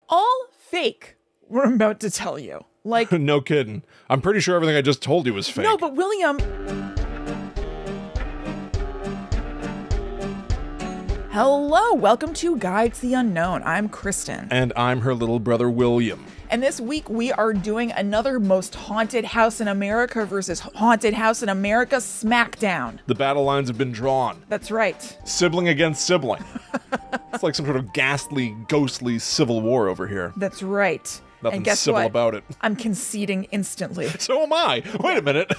All fake, we're about to tell you. Like, No kidding. I'm pretty sure everything I just told you was fake. no, but William... Hello, welcome to Guide to the Unknown. I'm Kristen. And I'm her little brother, William. And this week we are doing another Most Haunted House in America versus Haunted House in America Smackdown. The battle lines have been drawn. That's right. Sibling against sibling. It's like some sort of ghastly, ghostly civil war over here. That's right. Nothing and guess civil what? about it. I'm conceding instantly. So am I. Wait a minute.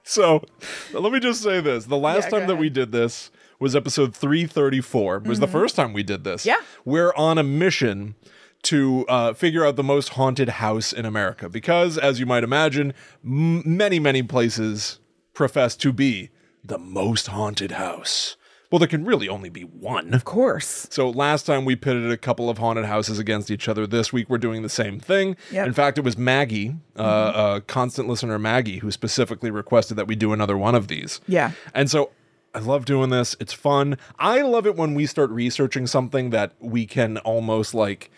So, let me just say this. The last time that we did this was episode 334. It was the first time we did this. Yeah. We're on a mission to figure out the most haunted house in America. Because, as you might imagine, many, many places profess to be the most haunted house. Well, there can really only be one. Of course. So last time we pitted a couple of haunted houses against each other. This week we're doing the same thing. Yep. In fact, it was Maggie, constant listener Maggie, who specifically requested that we do another one of these. Yeah. And so I love doing this. It's fun. I love it when we start researching something that we can almost like...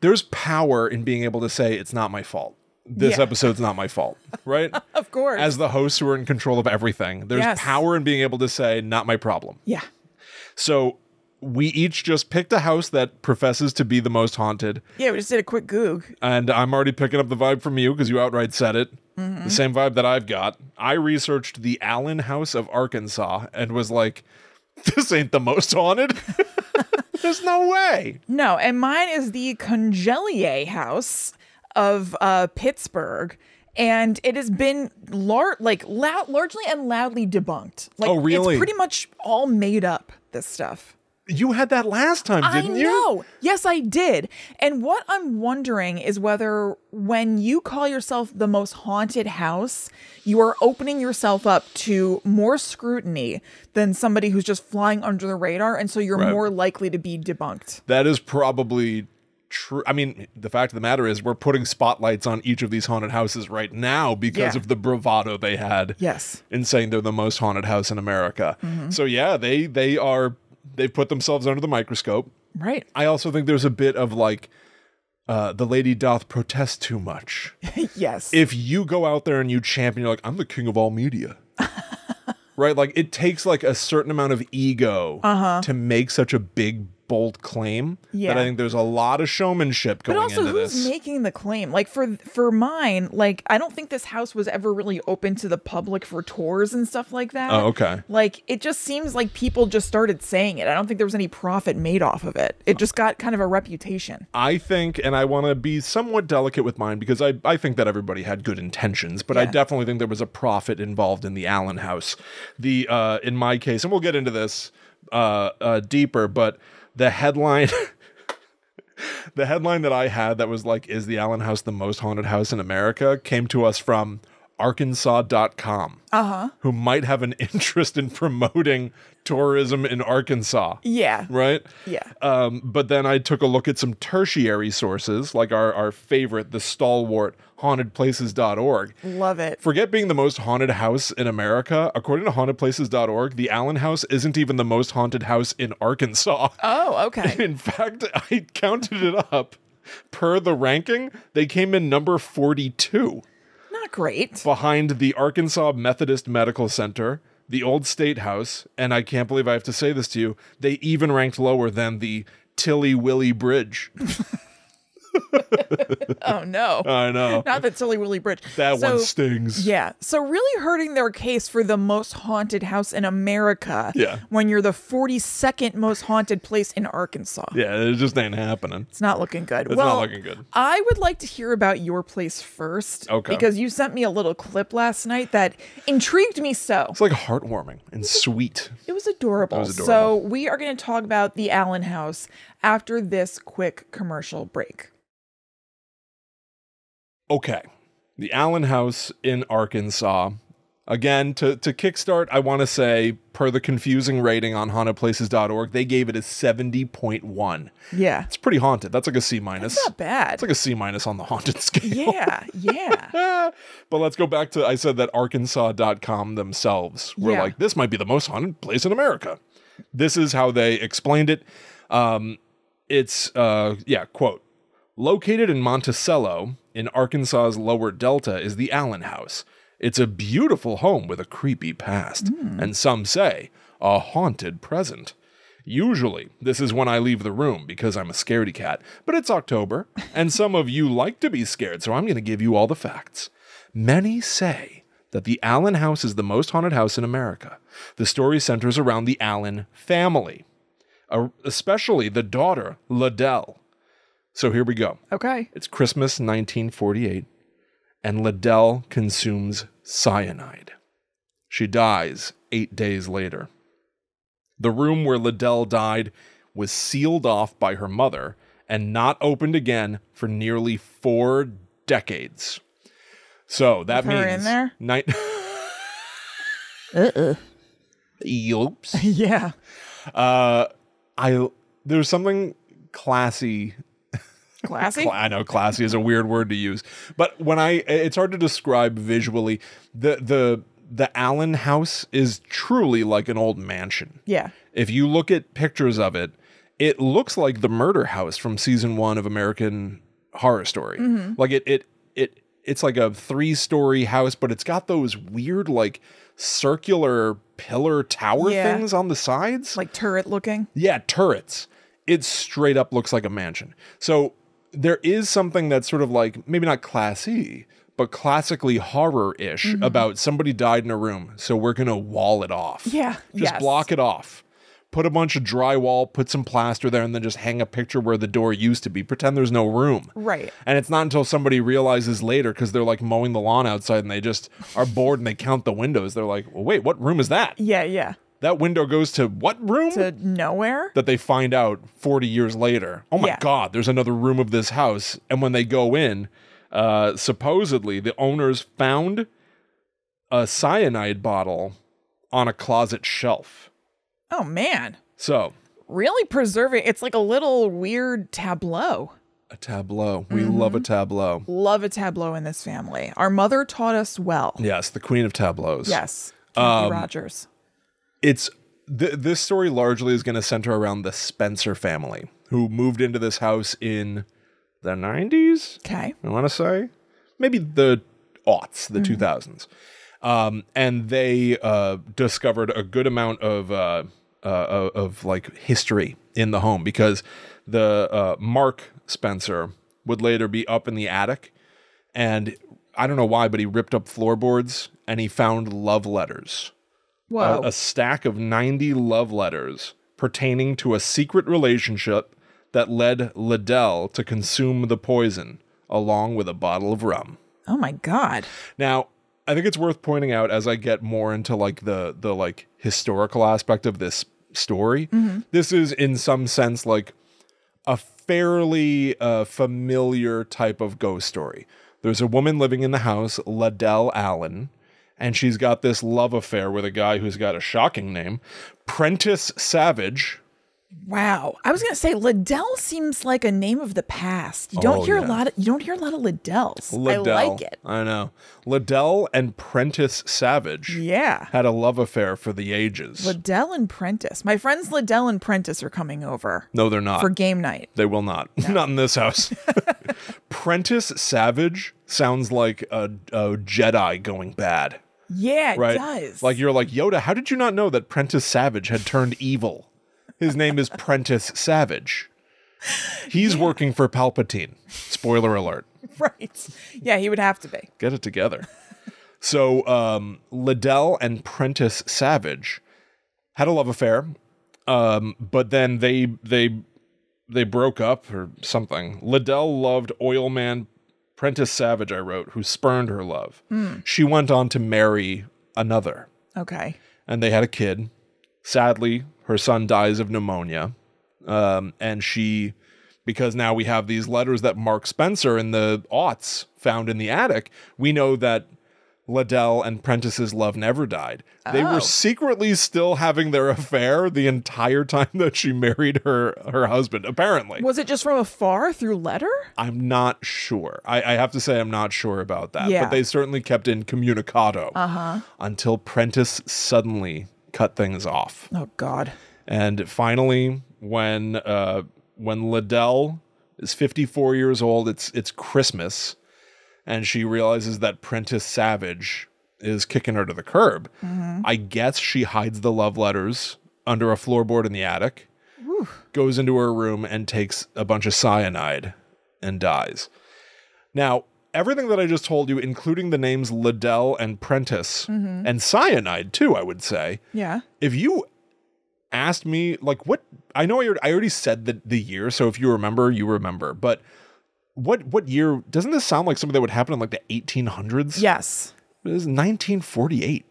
there's power in being able to say, it's not my fault. This episode's not my fault, right? Of course. As the hosts who are in control of everything, there's power in being able to say, not my problem. Yeah. So we each just picked a house that professes to be the most haunted. Yeah, we just did a quick goog. And I'm already picking up the vibe from you because you outright said it. The same vibe that I've got. I researched the Allen House of Arkansas and was like, this ain't the most haunted. There's no way. No, and mine is the Congelier House of Pittsburgh, and it has been largely and loudly debunked. Like, oh, really? It's pretty much all made up, this stuff. You had that last time, didn't you? I know. Yes, I did. And what I'm wondering is whether when you call yourself the most haunted house, you are opening yourself up to more scrutiny than somebody who's just flying under the radar, and so you're more likely to be debunked. That is probably true. I mean, the fact of the matter is we're putting spotlights on each of these haunted houses right now because of the bravado they had in saying they're the most haunted house in America. So yeah, they've put themselves under the microscope. Right. I also think there's a bit of like, the lady doth protest too much. Yes. If you go out there and you champion, you're like, I'm the king of all media. Right? Like, it takes like a certain amount of ego to make such a big, bold claim that I think there's a lot of showmanship going into this. But also, who's making the claim? Like, for mine, like, I don't think this house was ever really open to the public for tours and stuff like that. Oh, okay. Like, it just seems like people just started saying it. I don't think there was any profit made off of it. It just got kind of a reputation. I think, and I want to be somewhat delicate with mine because I think that everybody had good intentions, but I definitely think there was a profit involved in the Allen House. In my case, and we'll get into this deeper, but the headline that I had that was like, is the Allen House the most haunted house in America, came to us from Arkansas.com, who might have an interest in promoting tourism in Arkansas. Yeah. Right? Yeah. But then I took a look at some tertiary sources, like our favorite, the stalwart, hauntedplaces.org. Love it. Forget being the most haunted house in America. According to hauntedplaces.org, the Allen House isn't even the most haunted house in Arkansas. Oh, okay. In fact, I counted it up. Per the ranking, they came in number 42. Not great. Behind the Arkansas Methodist Medical Center, the Old State House, and I can't believe I have to say this to you, they even ranked lower than the Tilly Willy Bridge. Oh, no. I know. Not the Tilly Willy Bridge. That one stings. Yeah. So really hurting their case for the most haunted house in America when you're the 42nd most haunted place in Arkansas. Yeah, it just ain't happening. It's not looking good. It's not looking good. I would like to hear about your place first. Okay. Because you sent me a little clip last night that intrigued me so. It's like heartwarming and sweet. It was adorable. So we are going to talk about the Allen House after this quick commercial break. Okay, the Allen House in Arkansas. Again, to kickstart, I want to say, per the confusing rating on hauntedplaces.org, they gave it a 70.1. Yeah. It's pretty haunted. That's like a C-. That's not bad. It's like a C- on the haunted scale. Yeah. But let's go back to, I said that Arkansas.com themselves were like, this might be the most haunted place in America. This is how they explained it. It's, quote, located in Monticello in Arkansas's lower delta is the Allen House. It's a beautiful home with a creepy past, and some say a haunted present. Usually, this is when I leave the room because I'm a scaredy cat, but it's October, and some of you like to be scared, so I'm going to give you all the facts. Many say that the Allen House is the most haunted house in America. The story centers around the Allen family, especially the daughter, Liddell. So here we go. Okay. It's Christmas 1948, and Liddell consumes cyanide. She dies 8 days later. The room where Liddell died was sealed off by her mother and not opened again for nearly 4 decades. So that means... her in there? Oops. Yeah. There's something classy. Classy? I know classy is a weird word to use, but it's hard to describe visually. The Allen house is truly like an old mansion. Yeah. If you look at pictures of it, it looks like the murder house from season 1 of American Horror Story. Like it's like a 3-story house, but it's got those weird like circular pillar tower things on the sides. Like turret looking? Yeah, turrets. It straight up looks like a mansion. So there is something that's sort of like, maybe not classy, but classically horror-ish about somebody died in a room, so we're going to wall it off. Yeah, Just block it off. Put a bunch of drywall, put some plaster there, and then just hang a picture where the door used to be. Pretend there's no room. Right. And it's not until somebody realizes later, because they're like mowing the lawn outside and they just are bored and they count the windows. They're like, well, wait, what room is that? Yeah, yeah. That window goes to what room? To nowhere? That they find out 40 years later. Oh my God, there's another room of this house. And when they go in, supposedly the owners found a cyanide bottle on a closet shelf. Oh, man. So. Really preserving. It's like a little weird tableau. A tableau. We love a tableau. Love a tableau in this family. Our mother taught us well. Yes, the queen of tableaus. Yes. Kathy Rogers. This story largely is going to center around the Spencer family, who moved into this house in the 90s. Okay. I want to say. Maybe the aughts, the 2000s. And they discovered a good amount of like history in the home, because the Mark Spencer would later be up in the attic, and I don't know why, but he ripped up floorboards and he found love letters. Whoa. A stack of 90 love letters pertaining to a secret relationship that led Liddell to consume the poison along with a bottle of rum. Oh my God. Now, I think it's worth pointing out, as I get more into like the like historical aspect of this story, this is in some sense like a fairly familiar type of ghost story. There's a woman living in the house, Liddell Allen, and she's got this love affair with a guy who's got a shocking name, Prentice Savage. Wow. I was going to say Liddell seems like a name of the past. You don't hear a lot of Liddells. Liddell. I like it. I know. Liddell and Prentice Savage. Yeah. Had a love affair for the ages. Liddell and Prentice. My friends Liddell and Prentice are coming over. No, they're not. For game night. They will not. No. Not in this house. Prentice Savage sounds like a Jedi going bad. Yeah, it right? does. Like you're like, Yoda, how did you not know that Prentice Savage had turned evil? His name is Prentice Savage. He's working for Palpatine. Spoiler alert. Right. Yeah, he would have to be. Get it together. So Liddell and Prentice Savage had a love affair, but then they broke up or something. Liddell loved oil man Prentice Savage, I wrote, who spurned her love. She went on to marry another. Okay. And they had a kid. Sadly, her son dies of pneumonia. And she, because now we have these letters that Mark Spencer in the aughts found in the attic, we know that Liddell and Prentice's love never died. They were secretly still having their affair the entire time that she married her husband, apparently. Was it just from afar through letter? I'm not sure. I have to say I'm not sure about that. Yeah. But they certainly kept in communicado until Prentice suddenly cut things off. Oh, God. And finally, when Liddell is 54 years old, it's Christmas, and she realizes that Prentice Savage is kicking her to the curb. I guess she hides the love letters under a floorboard in the attic, goes into her room and takes a bunch of cyanide and dies. Now, everything that I just told you, including the names Liddell and Prentice, and cyanide too, I would say. Yeah. If you asked me, like, what, I know I already said the year, so if you remember, you remember, but what year, doesn't this sound like something that would happen in like the 1800s? Yes. It is 1948.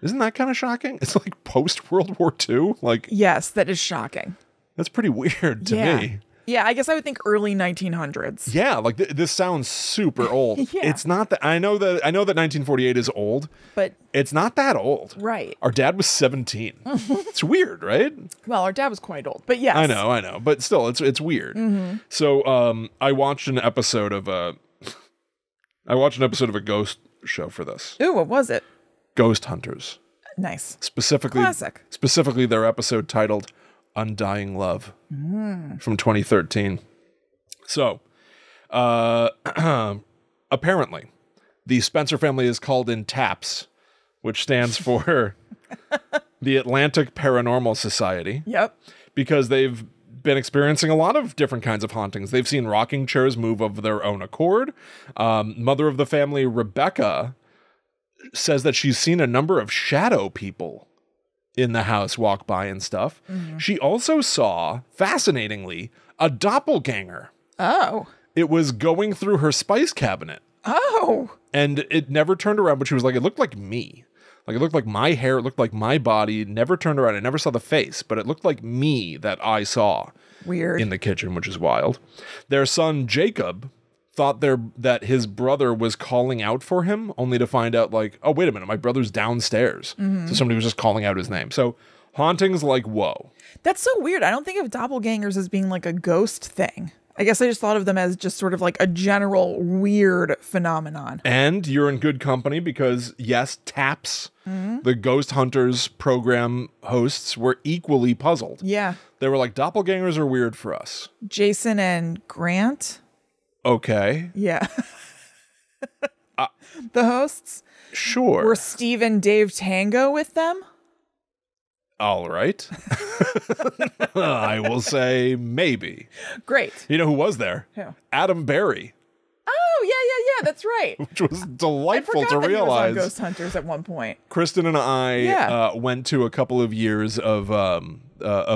Isn't that kind of shocking? It's like post World War II. Like, yes, that is shocking. That's pretty weird to me. Yeah, I guess I would think early 1900s. Yeah, like this sounds super old. Yeah. It's not that I know that 1948 is old, but it's not that old. Right. Our dad was 17. It's weird, right? Well, our dad was quite old, but yes. I know, but still, it's weird. So, I watched an episode of a ghost show for this. Ooh, what was it? Ghost Hunters. Nice. Specifically their episode titled Undying Love from 2013. So, apparently, the Spencer family is called in TAPS, which stands for the Atlantic Paranormal Society. Yep. Because they've been experiencing a lot of different kinds of hauntings. They've seen rocking chairs move of their own accord. Mother of the family, Rebecca, says that she's seen a number of shadow people in the house walk by and stuff. She also saw, fascinatingly, a doppelganger. Oh. It was going through her spice cabinet. Oh. And it never turned around, but she was like, it looked like me. Like, it looked like my hair, it looked like my body. Never turned around. I never saw the face, but it looked like me that I saw. Weird. In the kitchen, which is wild. Their son, Jacob, thought that his brother was calling out for him, only to find out, like, oh, wait a minute, my brother's downstairs. So somebody was just calling out his name. So hauntings, like, whoa. That's so weird. I don't think of doppelgangers as being like a ghost thing. I guess I just thought of them as just sort of like a general weird phenomenon. And you're in good company because, yes, TAPS, the Ghost Hunters program hosts, were equally puzzled. Yeah. They were like, doppelgangers are weird for us. Jason and Grant. Okay. Yeah. The hosts. Sure. Were Steve and Dave Tango with them? All right. I will say maybe. Great. You know who was there? Who? Adam Berry. Oh, yeah, that's right. Which was delightful to realize. He was on Ghost Hunters at one point. Kristen and I went to a couple of years of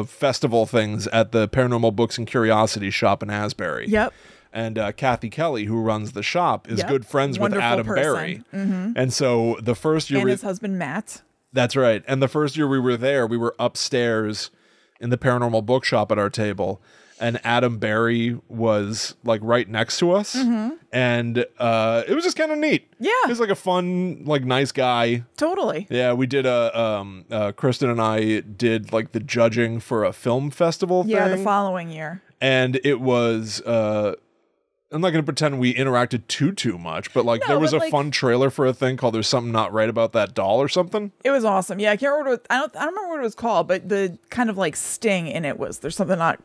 festival things at the Paranormal Books and Curiosity shop in Asbury. Yep. And Kathy Kelly, who runs the shop, is good friends with Adam Berry. And so the first year... And his husband, Matt. That's right. And the first year we were there, we were upstairs in the paranormal bookshop at our table, and Adam Berry was like right next to us. And it was just kind of neat. Yeah. He was like a fun, like nice guy. Totally. Yeah, we did Kristen and I did like the judging for a film festival thing. Yeah, the following year. And it was I'm not going to pretend we interacted too much, but like there was a fun trailer for a thing called "There's Something Not Right About That Doll" or something. It was awesome. Yeah, I can't remember. I don't remember what it was called, but the kind of like sting in it was "There's something not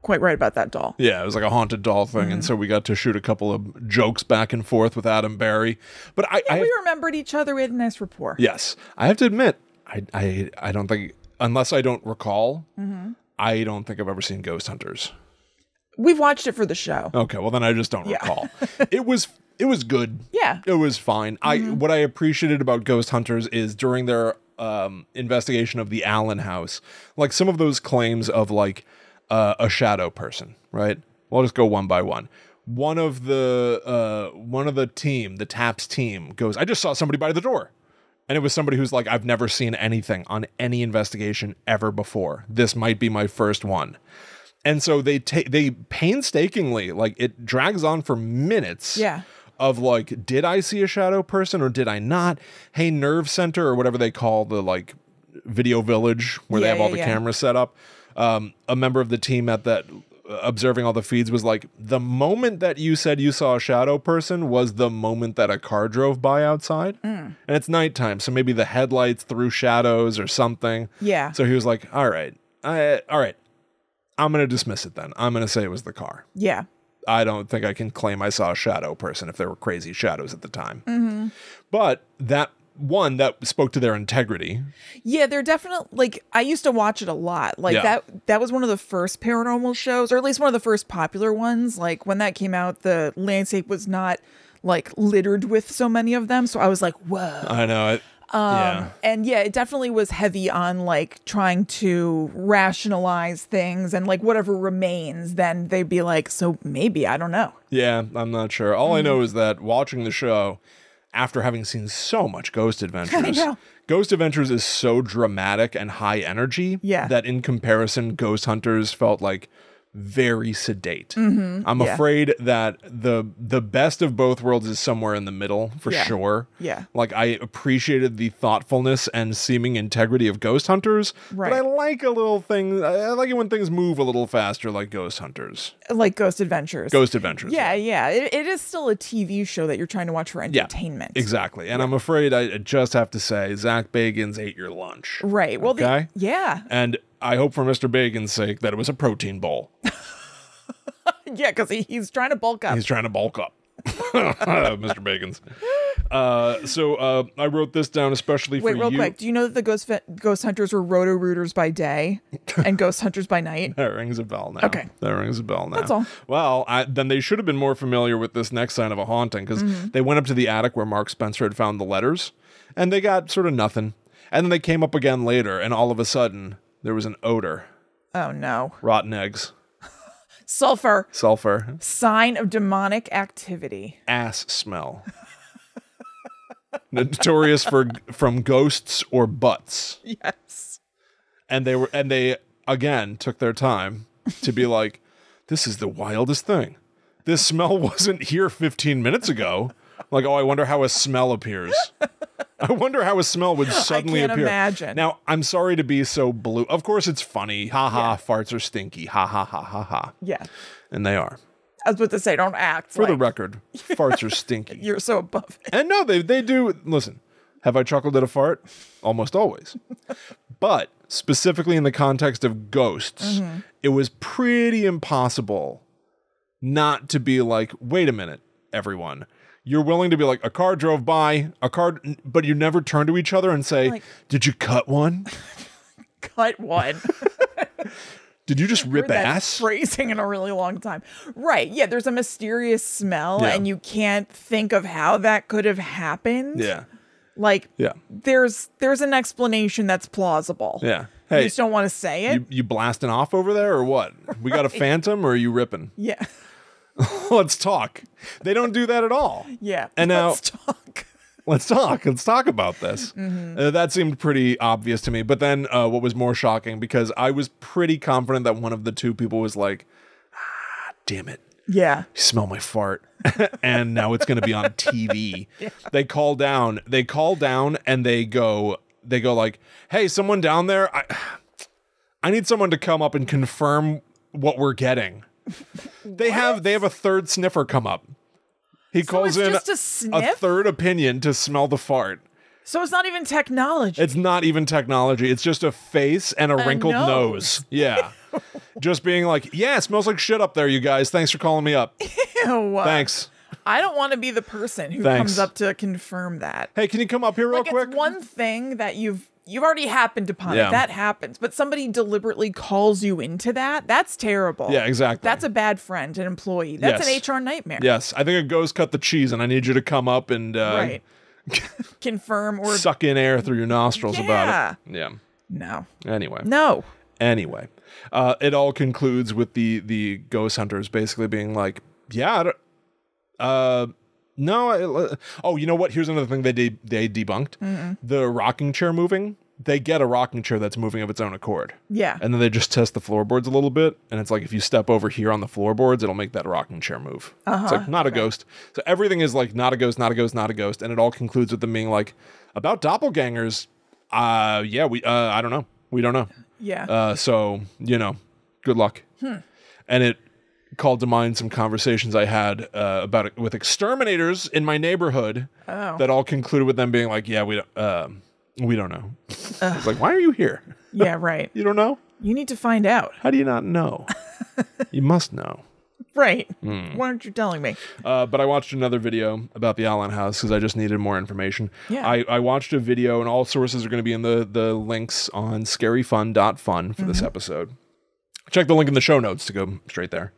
quite right about that doll." Yeah, it was like a haunted doll thing, and so we got to shoot a couple of jokes back and forth with Adam Berry. But we remembered each other. We had a nice rapport. Yes, I have to admit, I don't think, unless I don't recall, I don't think I've ever seen Ghost Hunters. We've watched it for the show. Okay, well then I just don't recall. It was good. Yeah. It was fine. What I appreciated about Ghost Hunters is during their investigation of the Allen house, like some of those claims of like a shadow person, right? Well, I'll just go one by one. One of the team, the TAPS team, goes, I just saw somebody by the door. And it was somebody who's like, I've never seen anything on any investigation ever before. This might be my first one. And so they painstakingly, like, it drags on for minutes. Yeah. Of like, did I see a shadow person or did I not? Hey, Nerve Center, or whatever they call the like video village where they have all the cameras set up. A member of the team at that observing all the feeds was like, the moment that you said you saw a shadow person was the moment that a car drove by outside. And it's nighttime, so maybe the headlights threw shadows or something. Yeah. So he was like, all right, All right. I'm going to dismiss it then. I'm going to say it was the car. Yeah. I don't think I can claim I saw a shadow person if there were crazy shadows at the time. But that spoke to their integrity. Yeah, they're definitely, like, I used to watch it a lot. Like, that was one of the first paranormal shows, or at least one of the first popular ones. Like, when that came out, the landscape was not, like, littered with so many of them. So I was like, whoa. I know. And yeah, it definitely was heavy on, like, trying to rationalize things, and, like, whatever remains, then they'd be like, so maybe, I don't know. Yeah, I'm not sure. All I know is that watching the show, after having seen so much Ghost Adventures, Ghost Adventures is so dramatic and high energy that in comparison, Ghost Hunters felt like very sedate. I'm afraid that the best of both worlds is somewhere in the middle for sure. Yeah. Like, I appreciated the thoughtfulness and seeming integrity of Ghost Hunters, but I like a little thing. I like it when things move a little faster, like Ghost Hunters. Like Ghost Adventures. Ghost Adventures. Yeah. It is still a TV show that you're trying to watch for entertainment. Yeah, exactly. And I'm afraid I just have to say, Zach Bagans ate your lunch. Right. Well, okay? Yeah. And I hope for Mr. Bacon's sake that it was a protein bowl. Yeah, because he's trying to bulk up. He's trying to bulk up. Mr. Bacon's. So I wrote this down especially for you. Wait, real quick. Do you know that the Ghost Hunters were Roto-Rooters by day and Ghost Hunters by night? That rings a bell now. Okay. That rings a bell now. That's all. Well, then they should have been more familiar with this next sign of a haunting, because they went up to the attic where Mark Spencer had found the letters, and they got sort of nothing. And then they came up again later, and all of a sudden, there was an odor. Oh, no. Rotten eggs. Sulfur. Sign of demonic activity. Ass smell. Notorious from ghosts or butts. Yes. And they again took their time to be like, this is the wildest thing. This smell wasn't here 15 minutes ago. Like, oh, I wonder how a smell appears. I wonder how a smell would suddenly appear. I can't imagine. Now, I'm sorry to be so blue. Of course it's funny. Ha ha, farts are stinky. Ha ha ha ha ha. Yeah. And they are. I was about to say, don't act. For the record, farts are stinky. You're so above it. And no, they do. Listen, have I chuckled at a fart? Almost always. But specifically in the context of ghosts, it was pretty impossible not to be like, wait a minute, everyone. You're willing to be like, a car drove by, but you never turn to each other and say, like, did you cut one? Cut one. Did you just rip ass? Phrasing in a really long time. Right. Yeah, there's a mysterious smell and you can't think of how that could have happened. Yeah. Like, there's an explanation that's plausible. Yeah. Hey, you just don't want to say it. You blasting off over there or what? We got a phantom or are you ripping? Yeah. Let's talk. They don't do that at all. Yeah. And now let's talk. Let's talk about this. That seemed pretty obvious to me. But then what was more shocking, because I was pretty confident that one of the two people was like, damn it. Yeah. You smell my fart. And now it's going to be on TV. They call down and they go like, hey, someone down there, I need someone to come up and confirm what we're getting. They have a third sniffer come up. He calls in a third opinion to smell the fart. So it's not even technology. It's not even technology. It's just a face and a wrinkled nose. Yeah. Just being like, yeah, it smells like shit up there, you guys. Thanks for calling me up. Ew. Thanks. I don't want to be the person who comes up to confirm that. Hey, can you come up here real quick? It's one thing that you've already happened upon it. That happens. But somebody deliberately calls you into that. That's terrible. Yeah, exactly. That's a bad friend, an employee. That's an HR nightmare. Yes. I think a ghost cut the cheese and I need you to come up and confirm or suck in air through your nostrils about it. Yeah. No. Anyway. No. Anyway. It all concludes with the ghost hunters basically being like, yeah, no. You know what? Here's another thing they debunked. The rocking chair moving. They get a rocking chair that's moving of its own accord. Yeah. And then they just test the floorboards a little bit. And it's like, if you step over here on the floorboards, it'll make that rocking chair move. It's like, not a ghost. So everything is like, not a ghost, not a ghost, not a ghost. And it all concludes with them being like, about doppelgangers. I don't know. We don't know. Yeah. So, good luck. And it called to mind some conversations I had about it with exterminators in my neighborhood that all concluded with them being like, yeah, we don't know. It's like, why are you here? Yeah, right. You don't know? You need to find out. How do you not know? You must know. Right. Why aren't you telling me? But I watched another video about the Allen House because I just needed more information. Yeah. I watched a video, and all sources are going to be in the links on scaryfun.fun for this episode. Check the link in the show notes to go straight there.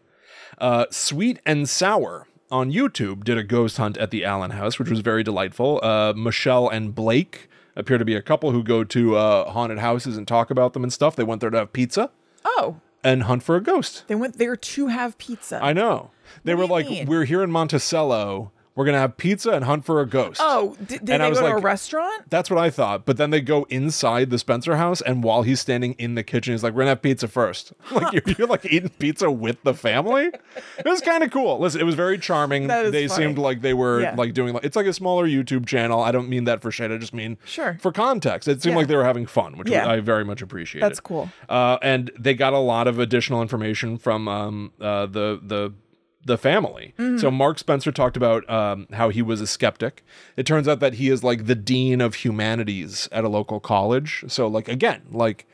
Sweet and Sour on YouTube did a ghost hunt at the Allen House, which was very delightful. Michelle and Blake appear to be a couple who go to haunted houses and talk about them and stuff. They went there to have pizza. Oh. And hunt for a ghost. They went there to have pizza. I know. They were like, we're here in Monticello. We're going to have pizza and hunt for a ghost. Oh, did they go to a restaurant? That's what I thought. But then they go inside the Spencer house, and while he's standing in the kitchen, he's like, we're going to have pizza first. Like, you're like eating pizza with the family? It was kind of cool. Listen, it was very charming. They funny. Seemed like they were like doing, it's like a smaller YouTube channel. I don't mean that for shade. I just mean for context. It seemed like they were having fun, which I very much appreciated. That's cool. And they got a lot of additional information from the family. So Mark Spencer talked about how he was a skeptic. It turns out that he is like the dean of humanities at a local college. So like, again, like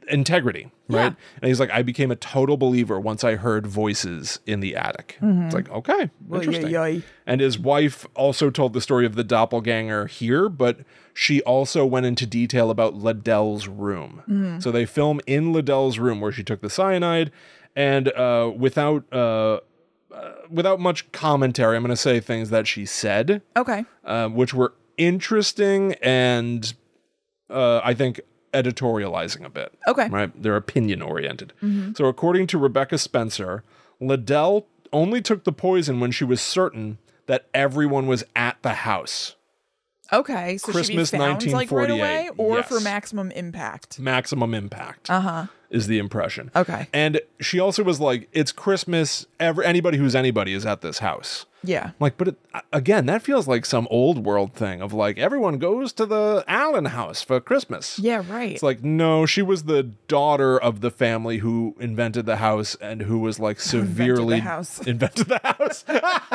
integrity, right? Yeah. And he's like, I became a total believer once I heard voices in the attic. It's like, okay, interesting. And his wife also told the story of the doppelganger here, but she also went into detail about Liddell's room. So they film in Liddell's room where she took the cyanide. And without much commentary, I'm going to say things that she said. Okay. Which were interesting and I think editorializing a bit. Okay. Right? They're opinion oriented. So according to Rebecca Spencer, Liddell only took the poison when she was certain that everyone was at the house. Okay, so Christmas should be found, 1948, like right away, or for maximum impact? Maximum impact. Is the impression. Okay. And she also was like, it's Christmas, anybody who's anybody is at this house. Yeah. Like, but again, that feels like some old world thing of like, everyone goes to the Allen house for Christmas. Yeah, right. It's like, no, she was the daughter of the family who invented the house and who was like severely... Invented the house.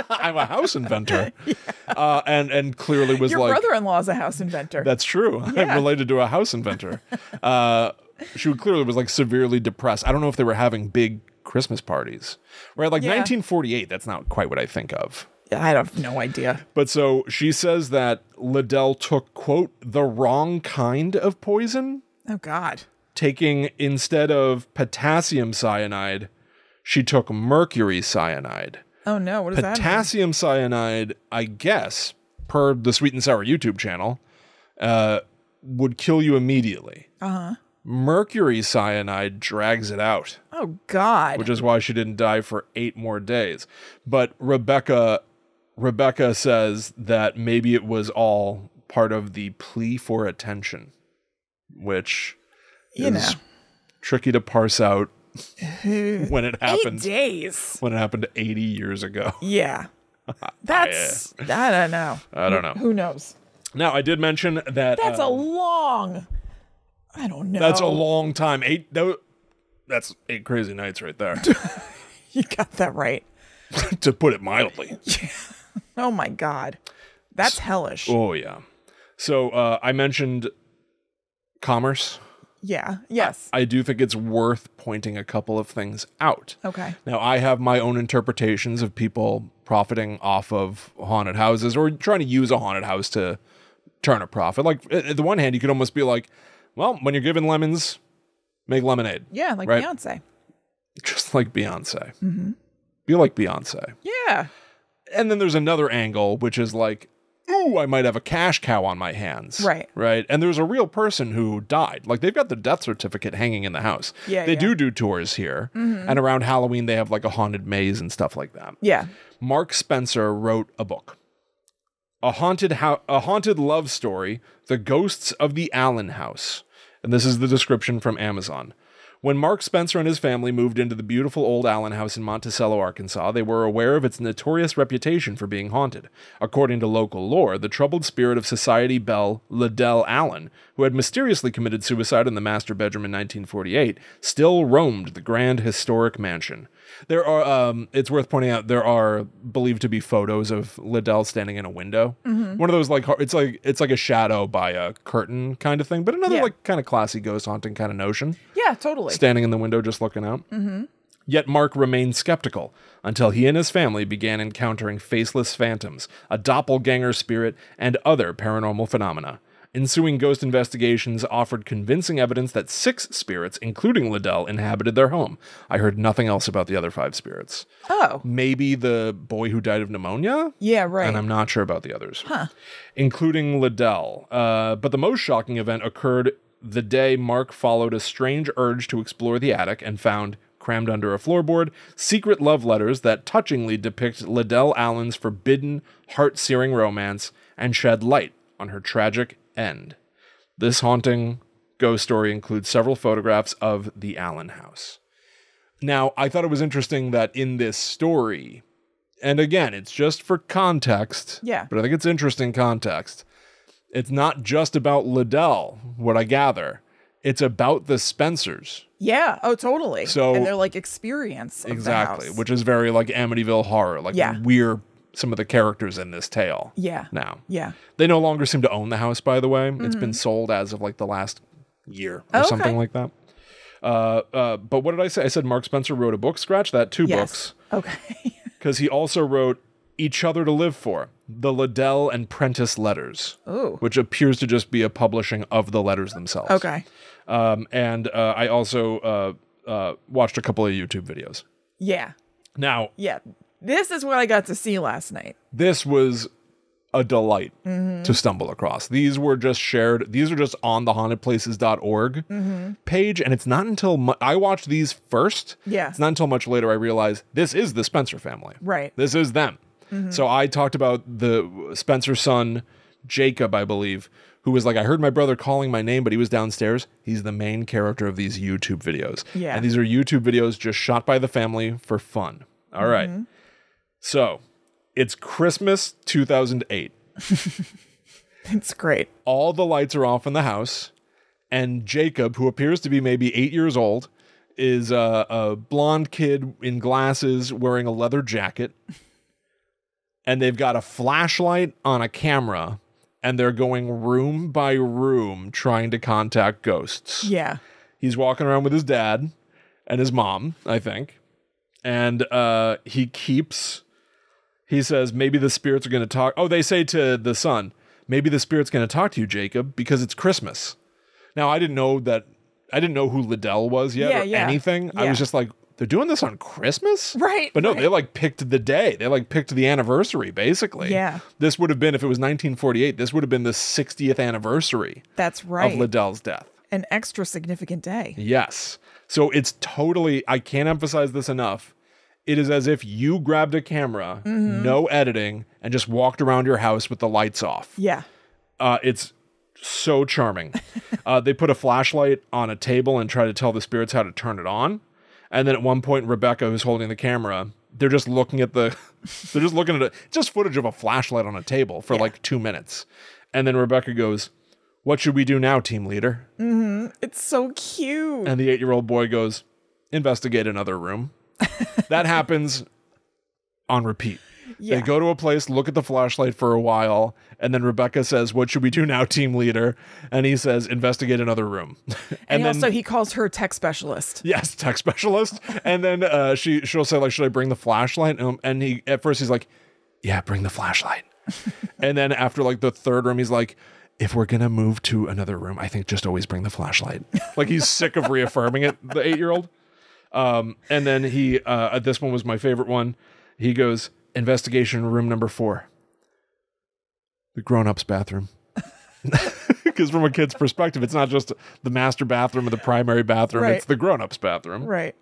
I'm a house inventor. Yeah. And clearly was Your like... Your brother-in-law is a house inventor. That's true. Yeah. I'm related to a house inventor. She clearly was like severely depressed. I don't know if they were having big Christmas parties, right? Like 1948, that's not quite what I think of. I have no idea. But so she says that Liddell took, quote, the wrong kind of poison. Oh, God. Taking, instead of potassium cyanide, she took mercury cyanide. Oh, no. What does that mean? Potassium cyanide, I guess, per the Sweet and Sour YouTube channel, would kill you immediately. Mercury cyanide drags it out. Oh, God. Which is why she didn't die for 8 more days. But Rebecca says that maybe it was all part of the plea for attention, which is tricky to parse out when it happened. 8 days. When it happened 80 years ago. Yeah. That's, I don't know. I don't know. Who knows? Now, I did mention that... That's a long... I don't know. That's a long time. That's 8 crazy nights right there. You got that right. To put it mildly. Yeah. Oh my God. That's hellish. Oh yeah. So I mentioned commerce. Yeah. Yes. I do think it's worth pointing a couple of things out. Okay. Now I have my own interpretations of people profiting off of haunted houses or trying to use a haunted house to turn a profit. Like at the one hand, you could almost be like, well, when you're given lemons, make lemonade. Yeah, like Beyonce. Just like Beyonce. Be like Beyonce. Yeah. And then there's another angle, which is like, ooh, I might have a cash cow on my hands. Right. Right. And there's a real person who died. Like they've got the death certificate hanging in the house. Yeah. They do tours here. And around Halloween, they have like a haunted maze and stuff like that. Yeah. Mark Spencer wrote a book. A haunted love story, The Ghosts of the Allen House. And this is the description from Amazon. When Mark Spencer and his family moved into the beautiful old Allen house in Monticello, Arkansas, they were aware of its notorious reputation for being haunted. According to local lore, the troubled spirit of society belle Liddell Allen, who had mysteriously committed suicide in the master bedroom in 1948, still roamed the grand historic mansion. There are, it's worth pointing out, there are believed to be photos of Liddell standing in a window. One of those, like, it's like a shadow by a curtain kind of thing, but another like kind of classy ghost haunting kind of notion. Yeah, totally. Standing in the window, just looking out. Yet Mark remained skeptical until he and his family began encountering faceless phantoms, a doppelganger spirit, and other paranormal phenomena. Ensuing ghost investigations offered convincing evidence that 6 spirits, including Liddell, inhabited their home. I heard nothing else about the other 5 spirits. Oh. Maybe the boy who died of pneumonia? Yeah, right. And I'm not sure about the others. Huh. Including Liddell. But the most shocking event occurred the day Mark followed a strange urge to explore the attic and found, crammed under a floorboard, secret love letters that touchingly depict Liddell Allen's forbidden, heart-searing romance and shed light on her tragic end. This haunting ghost story includes several photographs of the Allen house. Now, I thought it was interesting that in this story, and again, it's just for context, but I think it's interesting context. It's not just about Liddell, what I gather. It's about the Spencers. Yeah. Oh, totally. So, and their like experience of exactly, the house. which is very like Amityville Horror. Like we're some of the characters in this tale. Yeah. Now. Yeah. They no longer seem to own the house, by the way. It's been sold as of like the last year or something like that. But what did I say? I said Mark Spencer wrote a book. Scratch that. 2 books. Okay. Because he also wrote Each Other to Live For, The Liddell and Prentice Letters. Ooh. Which appears to just be a publishing of the letters themselves. Okay. And I also watched a couple of YouTube videos. Yeah. Now. Yeah. This is what I got to see last night. This was a delight to stumble across. These were just shared. These are just on the hauntedplaces.org page. And it's not until I watched these first. Yeah. It's not until much later I realized this is the Spencer family. Right. This is them. So I talked about the Spencer son, Jacob, I believe, who was like, I heard my brother calling my name, but he was downstairs. He's the main character of these YouTube videos. Yeah. And these are YouTube videos just shot by the family for fun. All right. So, it's Christmas 2008. It's great. All the lights are off in the house, and Jacob, who appears to be maybe 8 years old, is a blonde kid in glasses wearing a leather jacket, and they've got a flashlight on a camera, and they're going room by room trying to contact ghosts. Yeah. He's walking around with his dad and his mom, I think, and he says, maybe the spirits are going to talk. Oh, they say to the son, maybe the spirit's going to talk to you, Jacob, because it's Christmas. Now, I didn't know who Liddell was yet or anything. I was just like, they're doing this on Christmas? Right. But no, they like picked the day. They like picked the anniversary, basically. Yeah. This would have been, if it was 1948, this would have been the 60th anniversary. That's right. Of Liddell's death. An extra significant day. Yes. So it's totally, I can't emphasize this enough. It is as if you grabbed a camera, no editing, and just walked around your house with the lights off. Yeah. It's so charming. They put a flashlight on a table and try to tell the spirits how to turn it on. And then at one point, Rebecca, who's holding the camera, they're just looking at just footage of a flashlight on a table for like 2 minutes. And then Rebecca goes, what should we do now, team leader? It's so cute. And the 8-year-old boy goes, investigate another room. That happens on repeat. Yeah. They go to a place, look at the flashlight for a while, and then Rebecca says, what should we do now, team leader? And he says, investigate another room. and then, also he calls her tech specialist. Yes, tech specialist. And then she'll say, like, should I bring the flashlight? And he at first he's like, yeah, bring the flashlight. And then after like the 3rd room, he's like, if we're going to move to another room, I think just always bring the flashlight. Like he's sick of reaffirming it, the 8-year-old. And then he, this one was my favorite one. He goes, investigation room number 4, the grown-up's bathroom. Because from a kid's perspective, it's not just the master bathroom or the primary bathroom. Right. It's the grown-up's bathroom. Right.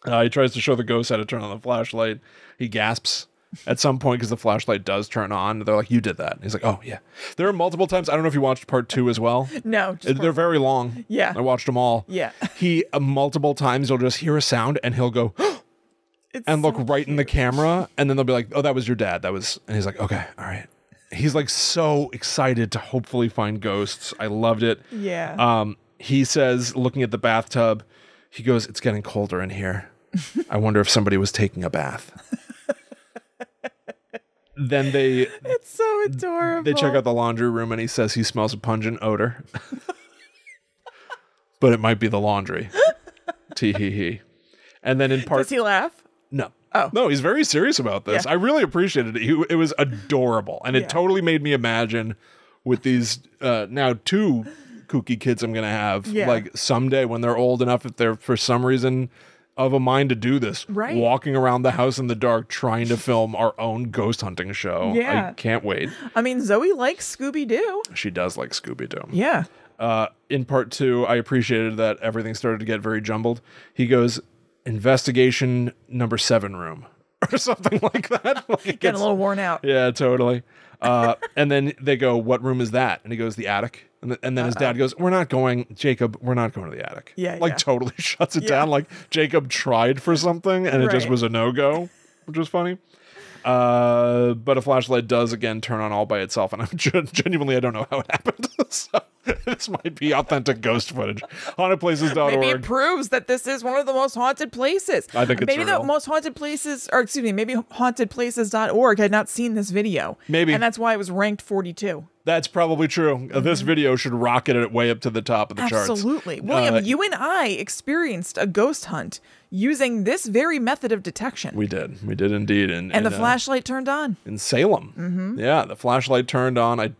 He tries to show the ghost how to turn on the flashlight. He gasps at some point because the flashlight does turn on. They're like, you did that. And he's like, oh, yeah. There are multiple times. I don't know if you watched part 2 as well. No. They're very long. Yeah. I watched them all. Yeah. He, multiple times, you'll just hear a sound and he'll go, and look right in the camera. And then they'll be like, oh, that was your dad. And he's like, okay, all right. He's like so excited to hopefully find ghosts. I loved it. Yeah. He says, looking at the bathtub, he goes, it's getting colder in here. I wonder if somebody was taking a bath. Then it's so adorable. They check out the laundry room and he says he smells a pungent odor. But it might be the laundry. Tee hee hee. And then in part... Does he laugh? No. Oh. No, he's very serious about this. Yeah. I really appreciated it. It was adorable. And it totally made me imagine with these now 2 kooky kids I'm going to have, like someday when they're old enough, if they're for some reason of a mind to do this, walking around the house in the dark trying to film our own ghost hunting show. Yeah. I can't wait. I mean, Zoe likes Scooby-Doo. She does like Scooby-Doo. Yeah. In part 2, I appreciated that everything started to get very jumbled. He goes, investigation number 7 room or something like that. Like Getting a little worn out. Yeah, totally. And then they go, what room is that? And he goes, the attic. And then his dad goes, Jacob, we're not going to the attic. Yeah, totally shuts it down. Like Jacob tried for something and it just was a no-go, which was funny. But a flashlight does again turn on all by itself, and I'm genuinely I don't know how it happened. So this might be authentic ghost footage. Hauntedplaces.org. Maybe it proves that this is one of the most haunted places. I think it's maybe real. the most haunted places, or excuse me, maybe hauntedplaces.org had not seen this video. Maybe. And that's why it was ranked 42. That's probably true. This video should rocket it way up to the top of the charts. Absolutely. William, you and I experienced a ghost hunt using this very method of detection. We did indeed. And the flashlight turned on. In Salem. Yeah, the flashlight turned on. I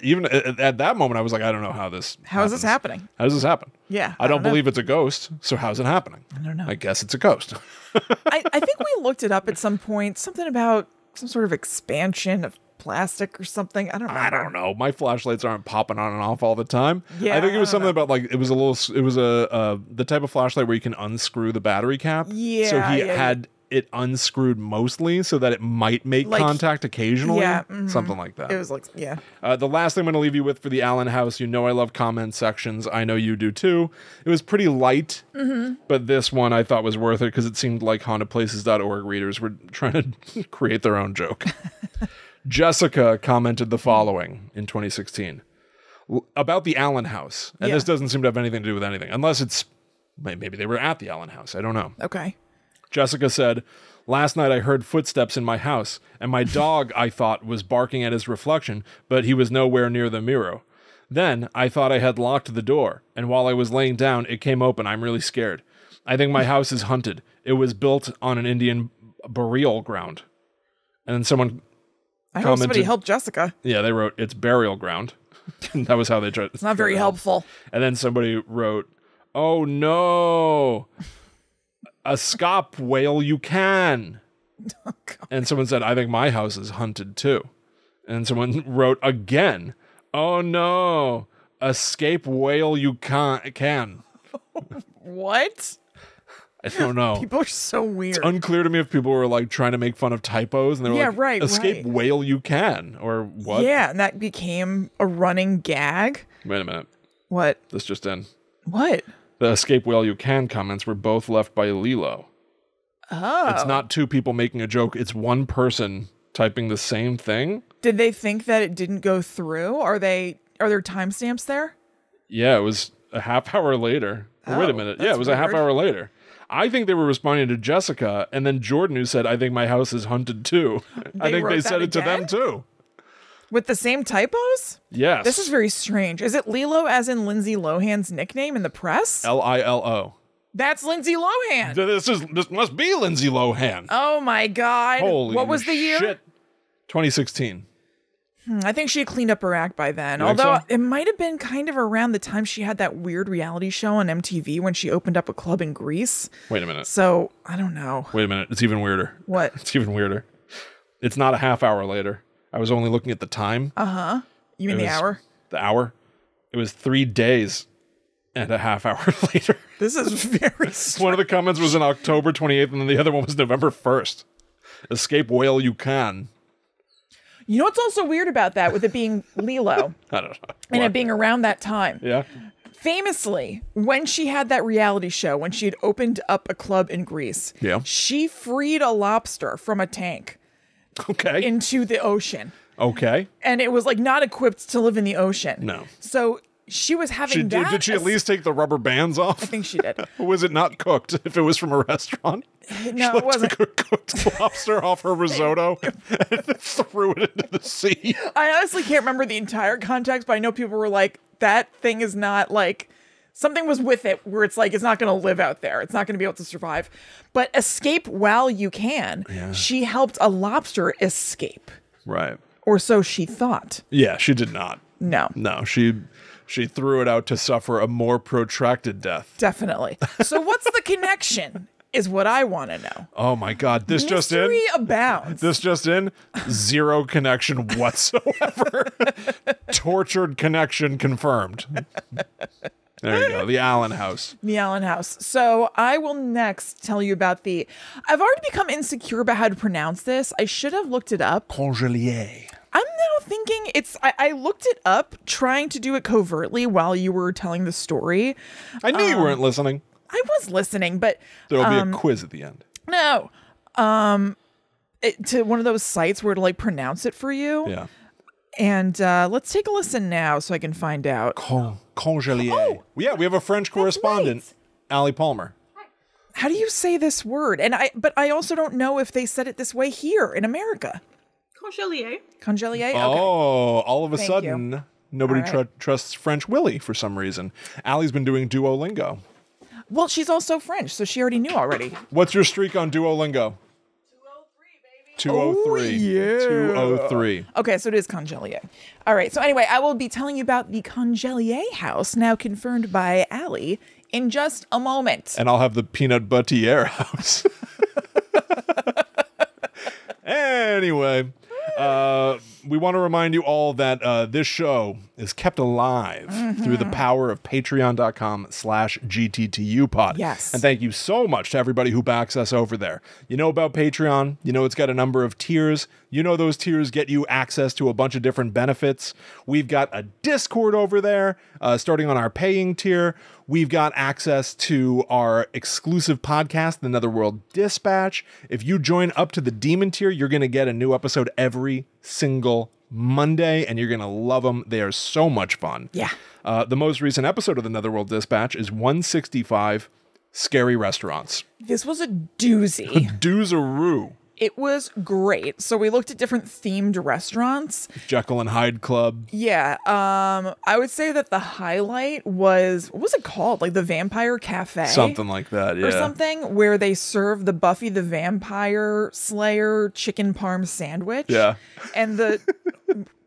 even at that moment, I was like, I don't know how this How is this happening? How does this happen? Yeah. I don't believe it's a ghost, so how's it happening? I don't know. I guess it's a ghost. I think we looked it up at some point, something about some sort of expansion of plastic or something. I don't know. My flashlights aren't popping on and off all the time. Yeah, I think it was something about like it was the type of flashlight where you can unscrew the battery cap. Yeah. So he had it unscrewed mostly so that it might make contact occasionally. Yeah. Something like that. It was like, yeah. The last thing I'm going to leave you with for the Allen house, I love comment sections. I know you do too. It was pretty light, but this one I thought was worth it because it seemed like hauntedplaces.org readers were trying to create their own joke. Jessica commented the following in 2016 about the Allen house. And this doesn't seem to have anything to do with anything, unless it's maybe they were at the Allen house. I don't know. Okay. Jessica said, last night I heard footsteps in my house, and my dog, I thought, was barking at his reflection, but he was nowhere near the mirror. Then I thought I had locked the door, and while I was laying down, it came open. I'm really scared. I think my house is haunted. It was built on an Indian burial ground. And then someone I hope somebody helped Jessica. Yeah, they wrote, it's burial ground. That was how they tried. It's not very helpful. And then somebody wrote, oh no, a scop whale you can. Oh, God. And someone said, I think my house is hunted too. And someone wrote again, oh no, escape whale you can. What? I don't know. People are so weird. It's unclear to me if people were like trying to make fun of typos and they were like, escape right. whale you can, or what? Yeah, and that became a running gag. Wait a minute. What? This just in. What? The escape whale you can comments were both left by Lilo. Oh. It's not 2 people making a joke. It's 1 person typing the same thing. Did they think that it didn't go through? Are there timestamps there? Yeah, it was a half hour later. Wait a minute. Yeah, it was a half hour later. I think they were responding to Jessica, and then Jordan, who said, I think my house is hunted too. I think they said it to them too. With the same typos? Yes. This is very strange. Is it Lilo as in Lindsay Lohan's nickname in the press? Lilo. That's Lindsay Lohan. This must be Lindsay Lohan. Oh my God. Holy what was the year? Shit. 2016. I think she had cleaned up her act by then. Although it might have been kind of around the time she had that weird reality show on MTV when she opened up a club in Greece. Wait a minute. So, I don't know. Wait a minute. It's even weirder. What? It's even weirder. It's not a half hour later. I was only looking at the time. Uh-huh. You mean the hour? The hour. It was 3 days and a half hour later. This is very strange. One of the comments was in October 28th, and then the other one was November 1st. Escape whale you can. You know what's also weird about that, with it being Lilo? I don't know. And it being around that time. Yeah. Famously, when she had that reality show, when she had opened up a club in Greece, she freed a lobster from a tank. Okay. Into the ocean. Okay. And it was like not equipped to live in the ocean. No. So she was having that. Did she at least take the rubber bands off? I think she did. Was it not cooked if it was from a restaurant? No, it wasn't. Took a cooked lobster off her risotto and threw it into the sea. I honestly can't remember the entire context, but I know people were like, that thing is not like, something was with it where it's like, it's not going to live out there. It's not going to be able to survive. But escape while you can. Yeah. She helped a lobster escape. Right. Or so she thought. Yeah, she did not. No. No, she threw it out to suffer a more protracted death. Definitely. So what's the connection is what I want to know. Oh my God. This Mystery just in? Mystery abounds. This just in? Zero connection whatsoever. Tortured connection confirmed. There you go. The Allen house. The Allen house. So I will next tell you about I've already become insecure about how to pronounce this. I should have looked it up. Congelier. I'm now thinking I looked it up trying to do it covertly while you were telling the story. I knew you weren't listening. I was listening, but there'll be a quiz at the end. No. To one of those sites where to like pronounce it for you. Yeah. And let's take a listen now so I can find out. Congelier. Oh, yeah, we have a French correspondent, right. Allie Palmer. How do you say this word? But I also don't know if they said it this way here in America. Congelier. Congelier? Okay. Oh, all of a sudden, nobody trusts French Willie for some reason. Allie's been doing Duolingo. Well, she's also French, so she already knew already. What's your streak on Duolingo? 203. Oh, yeah. 203. Okay, so it is Congelier. All right, so anyway, I will be telling you about the Congelier house, now confirmed by Allie, in just a moment. And I'll have the peanut butter house. Anyway, we want to remind you all that this show is kept alive through the power of patreon.com/GTTUpod. Yes. And thank you so much to everybody who backs us over there. You know about Patreon. You know it's got a number of tiers. You know those tiers get you access to a bunch of different benefits. We've got a Discord over there, starting on our paying tier. We've got access to our exclusive podcast, The Netherworld Dispatch. If you join up to the Demon tier, you're going to get a new episode every single Monday, and you're going to love them. They are so much fun. Yeah. The most recent episode of The Netherworld Dispatch is 165, Scary Restaurants. This was a doozy. A doozaroo. It was great. So we looked at different themed restaurants. Jekyll and Hyde Club. Yeah. I would say that the highlight was, what was it called? Like the Vampire Cafe? Something like that, yeah. Or something, where they serve the Buffy the Vampire Slayer chicken parm sandwich. Yeah. And the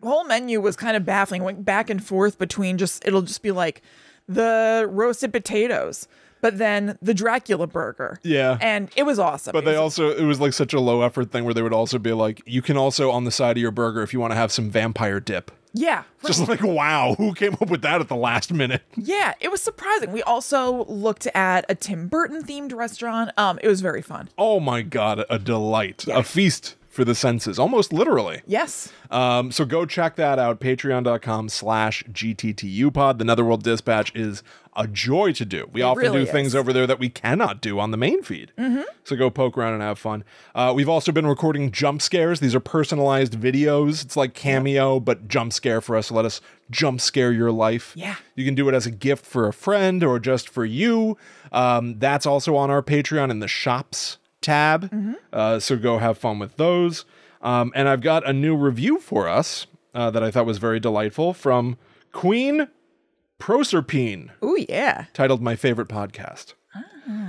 whole menu was kind of baffling. Went back and forth between it'll just be like the roasted potatoes, but then the Dracula burger. Yeah. And it was awesome. But it was like such a low effort thing where they would also be like, you can also on the side of your burger if you want to have some vampire dip. Yeah. Right. Just like, wow, who came up with that at the last minute? Yeah, it was surprising. We also looked at a Tim Burton themed restaurant. It was very fun. Oh my God, a delight. Yeah. A feast for the senses, almost literally. Yes. So go check that out, patreon.com/GTTUpod. The Netherworld Dispatch is a joy to do. We often do things over there that we cannot do on the main feed. So go poke around and have fun. We've also been recording jump scares. These are personalized videos. It's like Cameo, but jump scare for us. Let us jump scare your life. Yeah. You can do it as a gift for a friend or just for you. That's also on our Patreon in the shops tab. So go have fun with those. And I've got a new review for us that I thought was very delightful from Queen Proserpine. Oh, yeah. Titled My Favorite Podcast.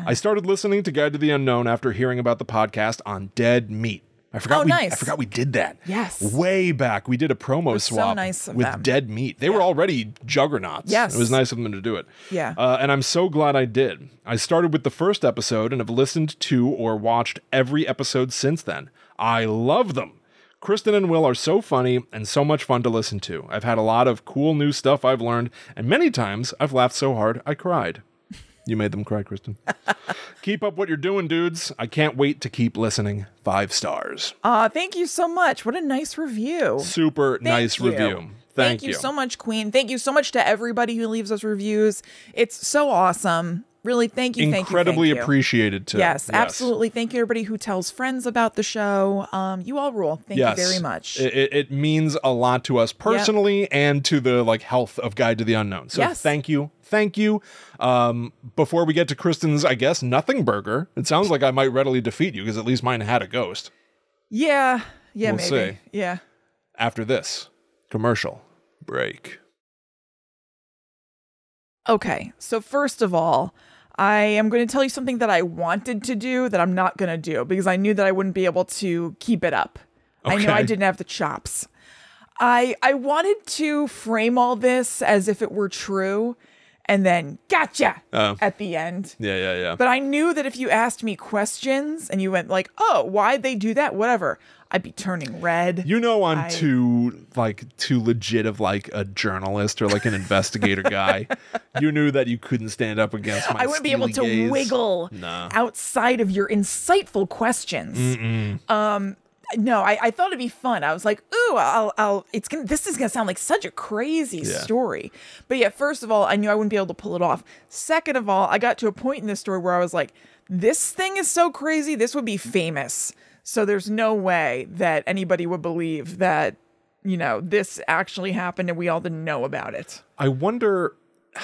I started listening to Guide to the Unknown after hearing about the podcast on Dead Meat. I forgot we did that. Yes. Way back. We did a promo swap with Dead Meat. They were already juggernauts. Yes. It was nice of them to do it. Yeah. And I'm so glad I did. I started with the first episode and have listened to or watched every episode since then. I love them. Kristen and Will are so funny and so much fun to listen to. I've had a lot of cool new stuff I've learned, and many times I've laughed so hard I cried. You made them cry, Kristen. Keep up what you're doing, dudes. I can't wait to keep listening. 5 stars. Thank you so much. What a nice review. Super nice review. Thank you so much, Queen. Thank you so much to everybody who leaves us reviews. It's so awesome. really, thank you. Incredibly thank you. appreciated too. Yes, absolutely. Thank you, everybody who tells friends about the show. You all rule. Thank you very much. It means a lot to us personally and to the health of Guide to the Unknown. So thank you. Thank you. Before we get to Kristen's, I guess, nothing burger, it sounds like I might readily defeat you because at least mine had a ghost. Yeah, we'll maybe. See. Yeah. After this commercial break. Okay, so first of all, I am going to tell you something that I wanted to do that I'm not going to do because I knew that I wouldn't be able to keep it up. Okay. I knew I didn't have the chops. I wanted to frame all this as if it were true and then gotcha at the end. Yeah. But I knew that if you asked me questions and you went like, oh, why'd they do that? Whatever. I'd be turning red. You know I'm too legit of a journalist or an investigator guy. You knew that you couldn't stand up against my I wouldn't be able to gaze. wiggle outside of your insightful questions. No, I thought it'd be fun. I was like, ooh, this is gonna sound like such a crazy story. But yeah, first of all, I knew I wouldn't be able to pull it off. Second of all, I got to a point in this story where I was like, this thing is so crazy, this would be famous. So there's no way that anybody would believe that, this actually happened and we all didn't know about it. I wonder,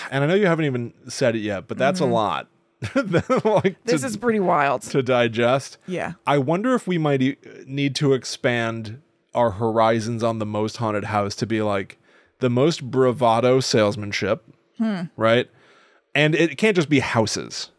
and I know you haven't even said it yet, but that's a lot. This is pretty wild to digest. Yeah. I wonder if we might need to expand our horizons on the most haunted house to be the most bravado salesmanship, right? And it can't just be houses.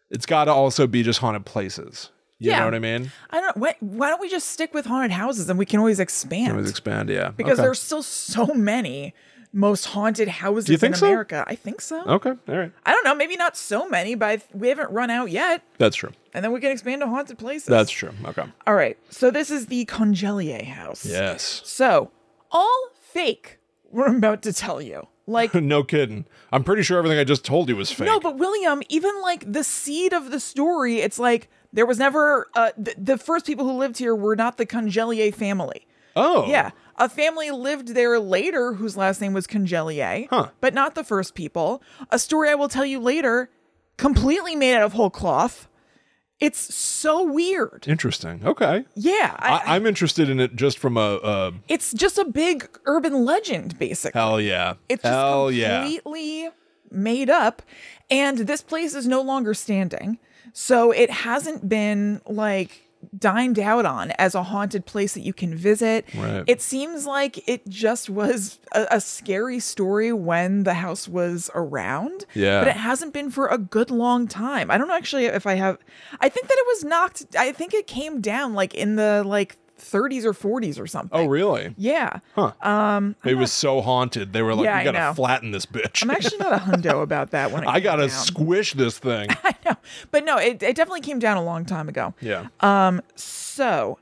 It's got to also be just haunted places. You know what I mean? I don't know. Why don't we just stick with haunted houses and we can always expand? Yeah. Because there's still so many most haunted houses in America. I think so. Okay, all right. I don't know. Maybe not so many, but we haven't run out yet. That's true. And then we can expand to haunted places. That's true. Okay. All right. So this is the Congelier house. Yes. So all fake, what I'm about to tell you. No kidding. I'm pretty sure everything I just told you was fake. No, but William, even the seed of the story, it's there was never the first people who lived here were not the Congelier family. Oh. Yeah. A family lived there later whose last name was Congelier, but not the first people. A story I will tell you later, completely made out of whole cloth. It's so weird. Interesting. Okay. Yeah. I'm interested in it just from a... It's just a big urban legend, basically. Hell yeah. It's just completely made up. And this place is no longer standing. So it hasn't been dined out on as a haunted place that you can visit. Right. It seems like it just was a scary story when the house was around. Yeah. But it hasn't been for a good long time. I don't know actually if I think that it was knocked. I think it came down in the 30s or 40s or something. Oh, really? Yeah. Huh. It was so haunted. They were like, we gotta flatten this bitch. I'm actually not a hundo about that when I gotta squish this thing. I know. But no, it definitely came down a long time ago. Yeah. So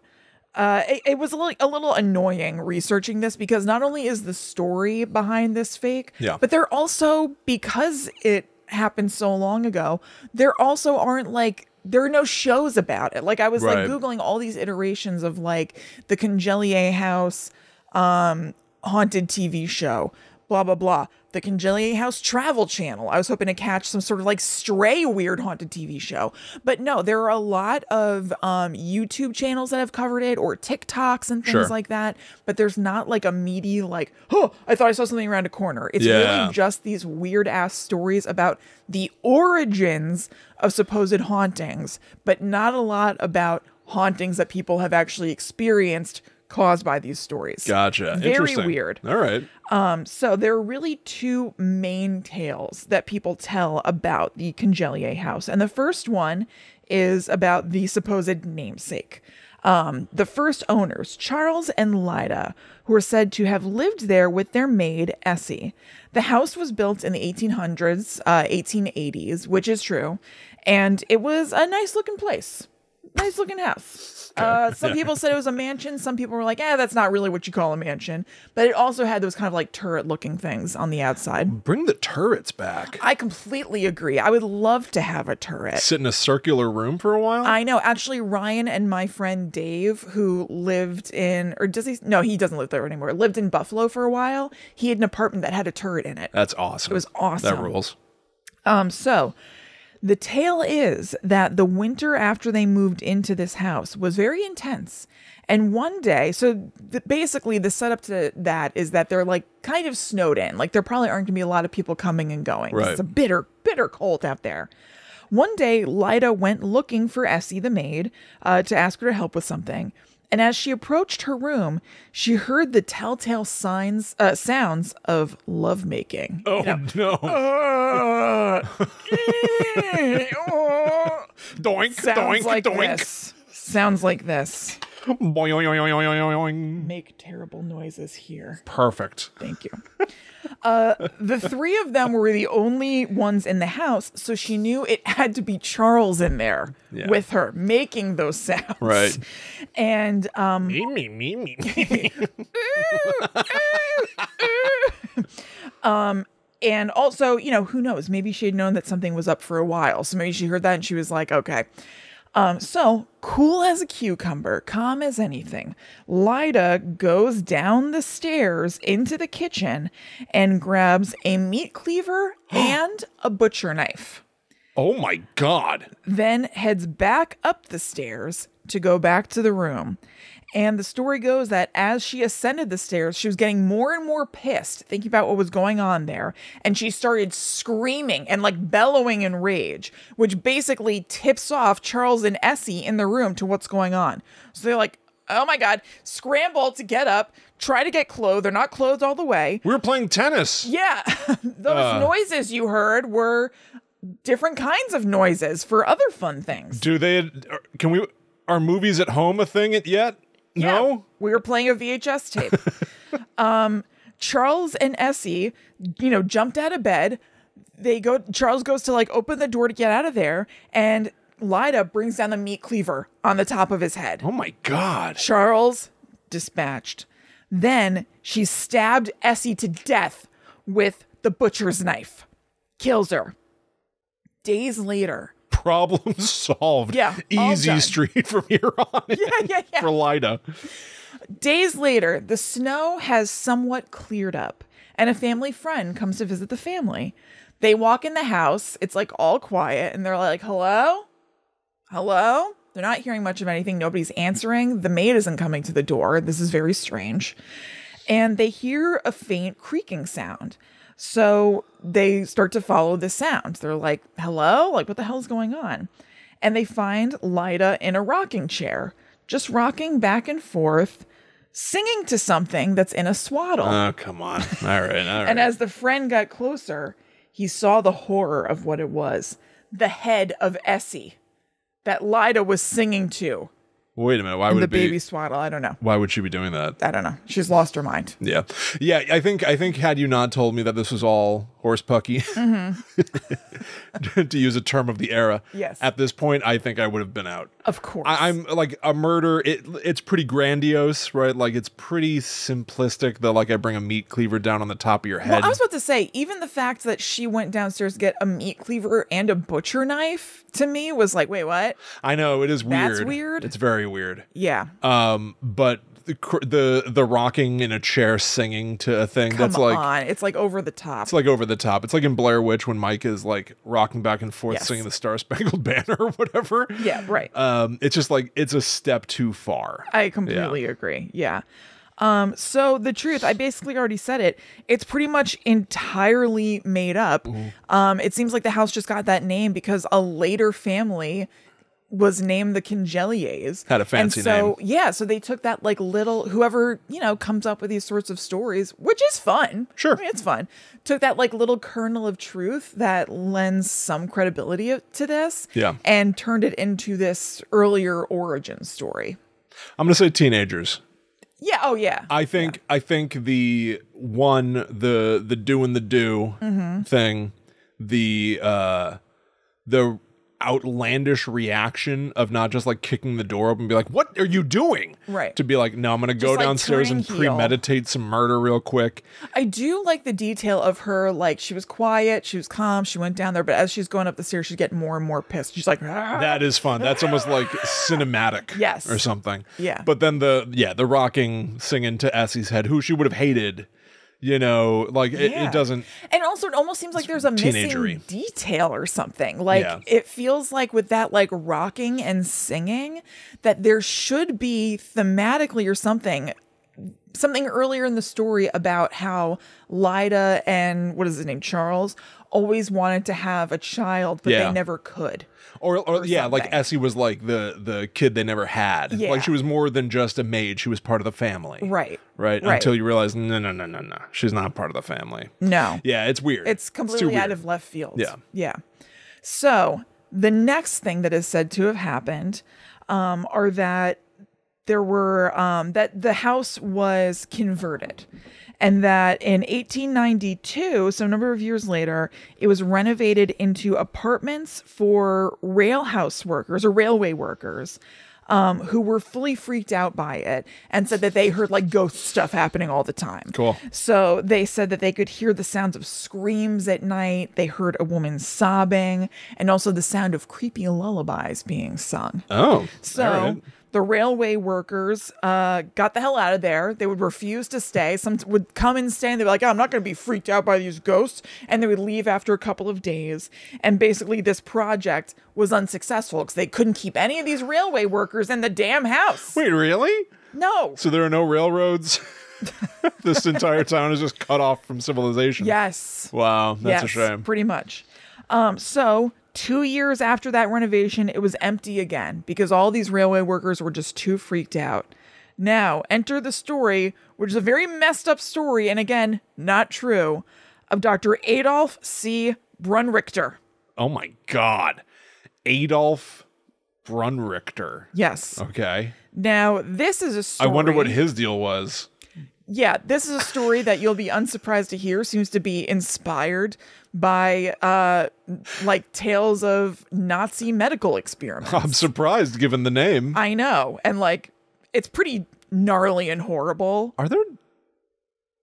it was a little annoying researching this because not only is the story behind this fake, but they're also, because it happened so long ago, there also aren't there are no shows about it. I was Googling all these iterations of the Congelier house haunted TV show, blah, blah, blah. The Congelier House Travel Channel. I was hoping to catch some sort of stray weird haunted TV show. But no, there are a lot of YouTube channels that have covered it or TikToks and things like that. But there's not a meaty oh, I thought I saw something around a corner. It's really just these weird ass stories about the origins of supposed hauntings, but not a lot about hauntings that people have actually experienced caused by these stories. Gotcha. Very weird. All right. So there are really two main tales that people tell about the Congelier house. And the first one is about the supposed namesake. The first owners, Charles and Lida, who are said to have lived there with their maid, Essie. The house was built in the 1800s, 1880s, which is true. And it was a nice looking place. Nice looking house. Some people said it was a mansion. Some people were like, that's not really what you call a mansion. But it also had those kind of turret looking things on the outside. Bring the turrets back. I completely agree. I would love to have a turret. Sit in a circular room for a while? I know. Actually, Ryan and my friend Dave, who lived in, or does he? No, he doesn't live there anymore. Lived in Buffalo for a while. He had an apartment that had a turret in it. That's awesome. It was awesome. That rules. So The tale is that the winter after they moved into this house was very intense. And one day, so basically the setup to that is that they're like kind of snowed in. Like there probably aren't going to be a lot of people coming and going. Right. It's a bitter, bitter cold out there. One day, Lyda went looking for Essie, the maid, to ask her to help with something. And as she approached her room, she heard the telltale sounds of lovemaking. Oh, no. Doink, Sounds doink, like doink. this. Sounds like this. Boing. Make terrible noises here. Perfect. Thank you. The three of them were the only ones in the house, so she knew it had to be Charles in there with her making those sounds. Right. And Me. And also, who knows? Maybe she had known that something was up for a while. So maybe she heard that and she was like, okay. So cool as a cucumber, calm as anything, Lyda goes down the stairs into the kitchen and grabs a meat cleaver and a butcher knife. Oh my God. Then heads back up the stairs to go back to the room. And the story goes that as she ascended the stairs, she was getting more and more pissed, thinking about what was going on there. And she started screaming and like bellowing in rage, which basically tips off Charles and Essie in the room to what's going on. So they're like, oh my God, scramble to get up, try to get clothed. They're not clothed all the way. We were playing tennis. Yeah. Those noises you heard were different kinds of noises for other fun things. Are movies at home a thing yet? Yeah, no? We were playing a VHS tape. Charles and Essie, jumped out of bed. Charles goes to like open the door to get out of there, and Lyda brings down the meat cleaver on the top of his head. Oh my God. Charles dispatched. Then she stabbed Essie to death with the butcher's knife. Kills her. Days later. Problem solved. Yeah. Easy street from here on. Yeah. For Lyda. Days later, the snow has somewhat cleared up, and a family friend comes to visit the family. They walk in the house. It's like all quiet, and they're like, hello? Hello? They're not hearing much of anything. Nobody's answering. The maid isn't coming to the door. This is very strange. And they hear a faint creaking sound. So they start to follow the sound. They're like, hello? Like, what the hell is going on? And they find Lyda in a rocking chair, just rocking back and forth, singing to something that's in a swaddle. Oh, come on. All right. And as the friend got closer, he saw the horror of what it was. The head of Essie that Lyda was singing to. Wait a minute. Why would the it be baby swaddle? I don't know. Why would she be doing that? I don't know. She's lost her mind. Yeah. I think had you not told me that this was all horse pucky, to use a term of the era, yes, at this point, I think I would have been out. Of course. I'm like a murder. It's pretty grandiose, right? Like it's pretty simplistic. That like I bring a meat cleaver down on the top of your head. Well, I was about to say, even the fact that she went downstairs to get a meat cleaver and a butcher knife to me was like, wait, what? I know, it is weird. That's weird. It's very weird. Yeah. But the rocking in a chair singing to a thing that's like it's like over the top. It's like over the top. It's like in Blair Witch when Mike is like rocking back and forth singing the Star Spangled Banner or whatever. Yeah, right. It's just like it's a step too far. I completely agree. Yeah. So the truth, I basically already said it. It's pretty much entirely made up. It seems like the house just got that name because a later family was named the Congeliers. Had a fancy name. Yeah, so they took that like little, whoever, comes up with these sorts of stories, which is fun. Sure. I mean, it's fun. Took that like little kernel of truth that lends some credibility to this. Yeah. And turned it into this earlier origin story. I'm going to say teenagers. Yeah. Oh, yeah. I think the doing the do thing, the outlandish reaction of not just like kicking the door open and be like, what are you doing? Right. To be like, no, I'm going to go like downstairs and premeditate some murder real quick. I do like the detail of her, like she was quiet, she was calm, she went down there, but as she's going up the stairs, she's getting more and more pissed. She's like, that is fun. That's almost like cinematic. Yes. Or something. Yeah. But then the rocking singing to Essie's head, who she would have hated Like it doesn't. And also it almost seems like there's a missing detail or something. Like it feels like with that like rocking and singing that there should be thematically or something earlier in the story about how Lyda and what is his name, Charles, always wanted to have a child, but they never could. Or like Essie was like the kid they never had. Yeah. Like she was more than just a maid. She was part of the family. Right. Until you realize, no. She's not part of the family. No. Yeah, it's weird. It's completely out of left field. Yeah. So the next thing that is said to have happened are that there were that the house was converted. And that in 1892, so a number of years later, it was renovated into apartments for railway workers who were fully freaked out by it and said that they heard like ghost stuff happening all the time. Cool. So they said that they could hear the sounds of screams at night. They heard a woman sobbing and also the sound of creepy lullabies being sung. Oh, so the railway workers got the hell out of there. They would refuse to stay. Some would come and stay, and they'd be like, I'm not going to be freaked out by these ghosts. And they would leave after a couple of days. And basically, this project was unsuccessful because they couldn't keep any of these railway workers in the damn house. Wait, really? No. So there are no railroads? This entire town is just cut off from civilization? Yes. Wow, that's a shame. Pretty much. So 2 years after that renovation, it was empty again because all these railway workers were just too freaked out. Now, enter the story, which is a very messed up story, and again, not true, of Dr. Adolf C. Brunrichter. Oh my God. Adolf Brunrichter. Yes. Okay. Now, this is a story. I wonder what his deal was. Yeah, this is a story that you'll be unsurprised to hear seems to be inspired by like tales of Nazi medical experiments. I'm surprised given the name. I know. And like it's pretty gnarly and horrible. Are there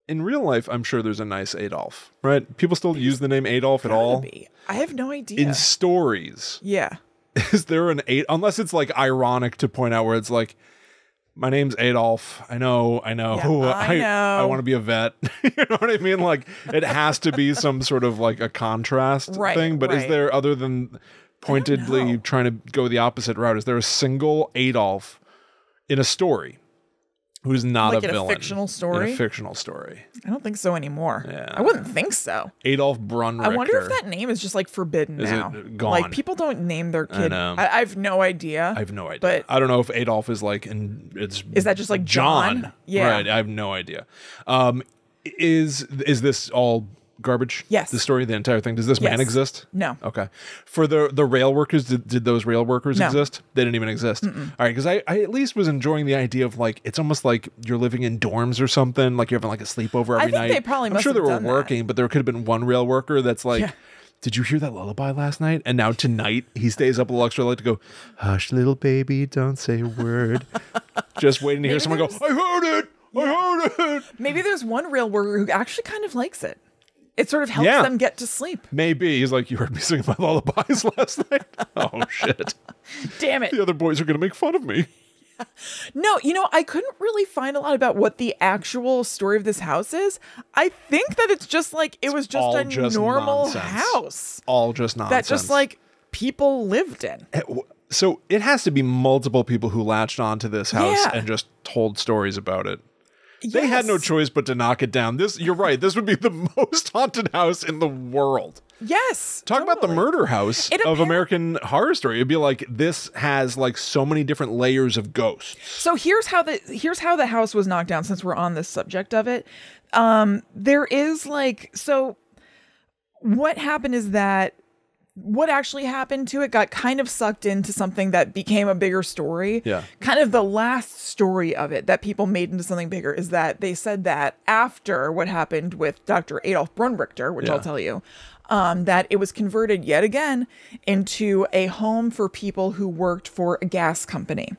in real life, I'm sure there's a nice Adolf, right? People still use the name Adolf at all? I have no idea. In stories. Yeah. Is there an unless it's like ironic to point out where it's like, my name's Adolf. I know. Yeah, I want to be a vet. You know what I mean? Like it has to be some sort of like a contrast thing. But is there, other than pointedly trying to go the opposite route, is there a single Adolf in a story who's not like a villain? In a fictional story? In a fictional story. I don't think so anymore. Yeah. I wouldn't think so. Adolf Brunrichter. I wonder if that name is just like forbidden is now. It gone? Like people don't name their kid. I have no idea. I have no idea. But I don't know if Adolf is like, is that just like John? Yeah. Right. I have no idea. Is this all garbage? Yes. The story, the entire thing. Does this man exist? No. Okay. For the rail workers, did those rail workers exist? They didn't even exist. All right. Because I at least was enjoying the idea of like, it's almost like you're living in dorms or something. Like you're having like a sleepover every night. I think they probably must have done that. I'm sure they were working, but there could have been one rail worker that's like, did you hear that lullaby last night? And now tonight he stays up a little extra late to go, hush, little baby, don't say a word. Just waiting to hear someone go, I heard it. I heard it. Maybe there's one rail worker who actually kind of likes it. It sort of helps them get to sleep. Maybe. He's like, you heard me sing my lullabies last night? Oh, shit. Damn it. The other boys are going to make fun of me. No, I couldn't really find a lot about what the actual story of this house is. I think that it's just like, it was just a normal house. All just nonsense. That just like people lived in. So it has to be multiple people who latched onto this house and just told stories about it. They had no choice but to knock it down. You're right. This would be the most haunted house in the world. Yes. Talk about the murder house of American Horror Story. It'd be like, this has like so many different layers of ghosts. So here's how the house was knocked down, since we're on this subject of it. There is like, so what happened is that what actually happened to it got kind of sucked into something that became a bigger story. Yeah. Kind of the last story of it that people made into something bigger is that they said that after what happened with Dr. Adolf Brunrichter, which I'll tell you, that it was converted yet again into a home for people who worked for a gas company.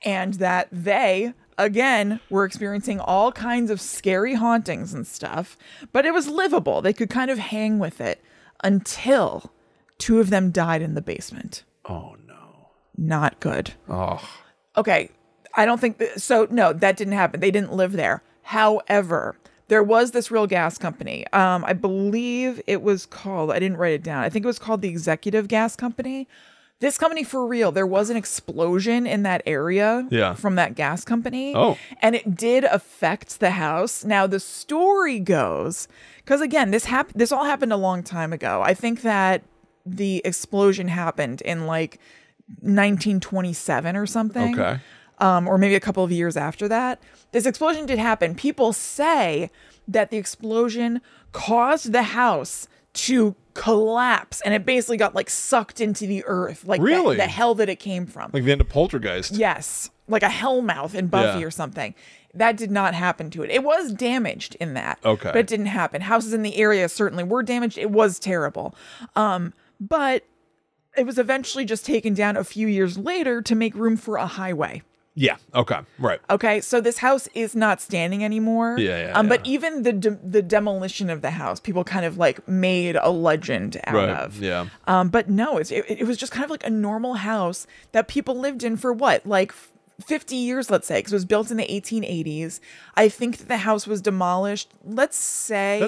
And that they, again, were experiencing all kinds of scary hauntings and stuff, but it was livable. They could kind of hang with it until 2 of them died in the basement. Oh, no. Not good. Oh. Okay. I don't think so. No, that didn't happen. They didn't live there. However, There was this real gas company. I believe it was called, I didn't write it down. I think it was called the Executive Gas Company. This company, for real, there was an explosion in that area from that gas company. Oh. And it did affect the house. Now, the story goes, because again, this all happened a long time ago. I think that the explosion happened in like 1927 or something. Okay. Or maybe a couple of years after that. This explosion did happen. People say that the explosion caused the house to collapse, and it basically got like sucked into the earth, like really? the hell that it came from. Like the end of Poltergeist. Yes, like a hellmouth in Buffy or something. That did not happen to it. It was damaged in that. Okay. But it didn't happen. Houses in the area certainly were damaged. It was terrible. But it was eventually just taken down a few years later to make room for a highway. Yeah. Okay. Right. Okay. So this house is not standing anymore. But even the demolition of the house, people kind of like made a legend out of. Yeah. But no, it was just kind of like a normal house that people lived in for what, like 50 years, let's say, because it was built in the 1880s. I think that the house was demolished. Let's say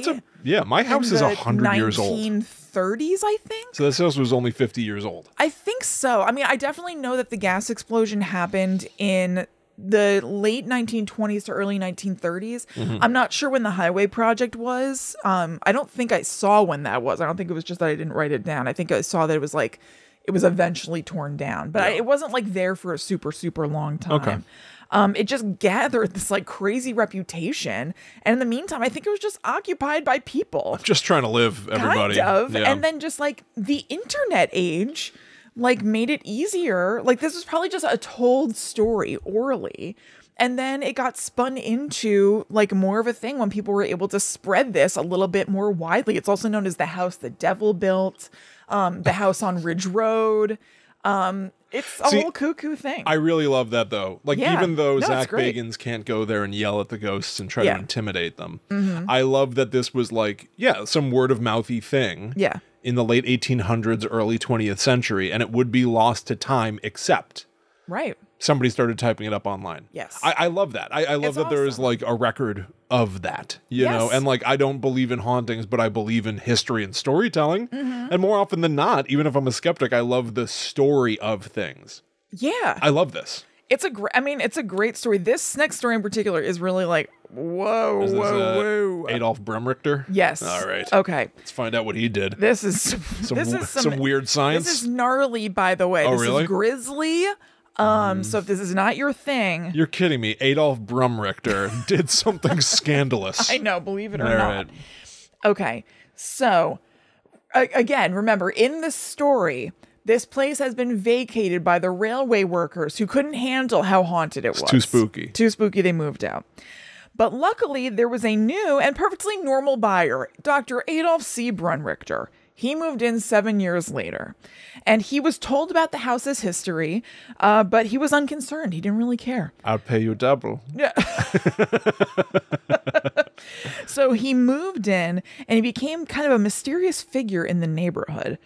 my house is 100 years old. 1930s, I think. So this house was only 50 years old. I think so. I mean, I definitely know that the gas explosion happened in the late 1920s to early 1930s. Mm-hmm. I'm not sure when the highway project was. I don't think I saw when that was. I don't think it was just that I didn't write it down. I think I saw that it was like, it was eventually torn down, but it wasn't like there for a super, super long time. Okay. It just gathered this like crazy reputation. And in the meantime, I think it was just occupied by people. Just trying to live, everybody. Kind of. Yeah. And then just like the internet age, like made it easier. Like this was probably just a told story orally. And then it got spun into like more of a thing when people were able to spread this a little bit more widely. It's also known as the house the devil built, the house on Ridge Road. It's a whole cuckoo thing. I really love that though. Like even though Zach great. Bagans can't go there and yell at the ghosts and try to intimidate them, I love that this was like, some word of mouthy thing. Yeah. In the late 1800s, early 20th century, and it would be lost to time except somebody started typing it up online. Yes. I love that. I love that there is like a record of that, you know, and like I don't believe in hauntings, but I believe in history and storytelling. Mm-hmm. And more often than not, even if I'm a skeptic, I love the story of things. Yeah. I love this. It's a great story. This next story in particular is really like, whoa. Adolf Brumrichter? Yes. All right. Okay. Let's find out what he did. This is some weird science. This is gnarly, by the way. Oh, this really? Is grisly. So if this is not your thing. You're kidding me. Adolf Brumrichter did something scandalous. I know, believe it or not. Right. Okay. So again, remember in the story, this place has been vacated by the railway workers who couldn't handle how haunted it was. Too spooky. Too spooky, they moved out. But luckily, there was a new and perfectly normal buyer, Dr. Adolf C. Brunrichter. He moved in 7 years later, and he was told about the house's history, but he was unconcerned. He didn't really care. I'll pay you double. Yeah. So he moved in, and he became kind of a mysterious figure in the neighborhood.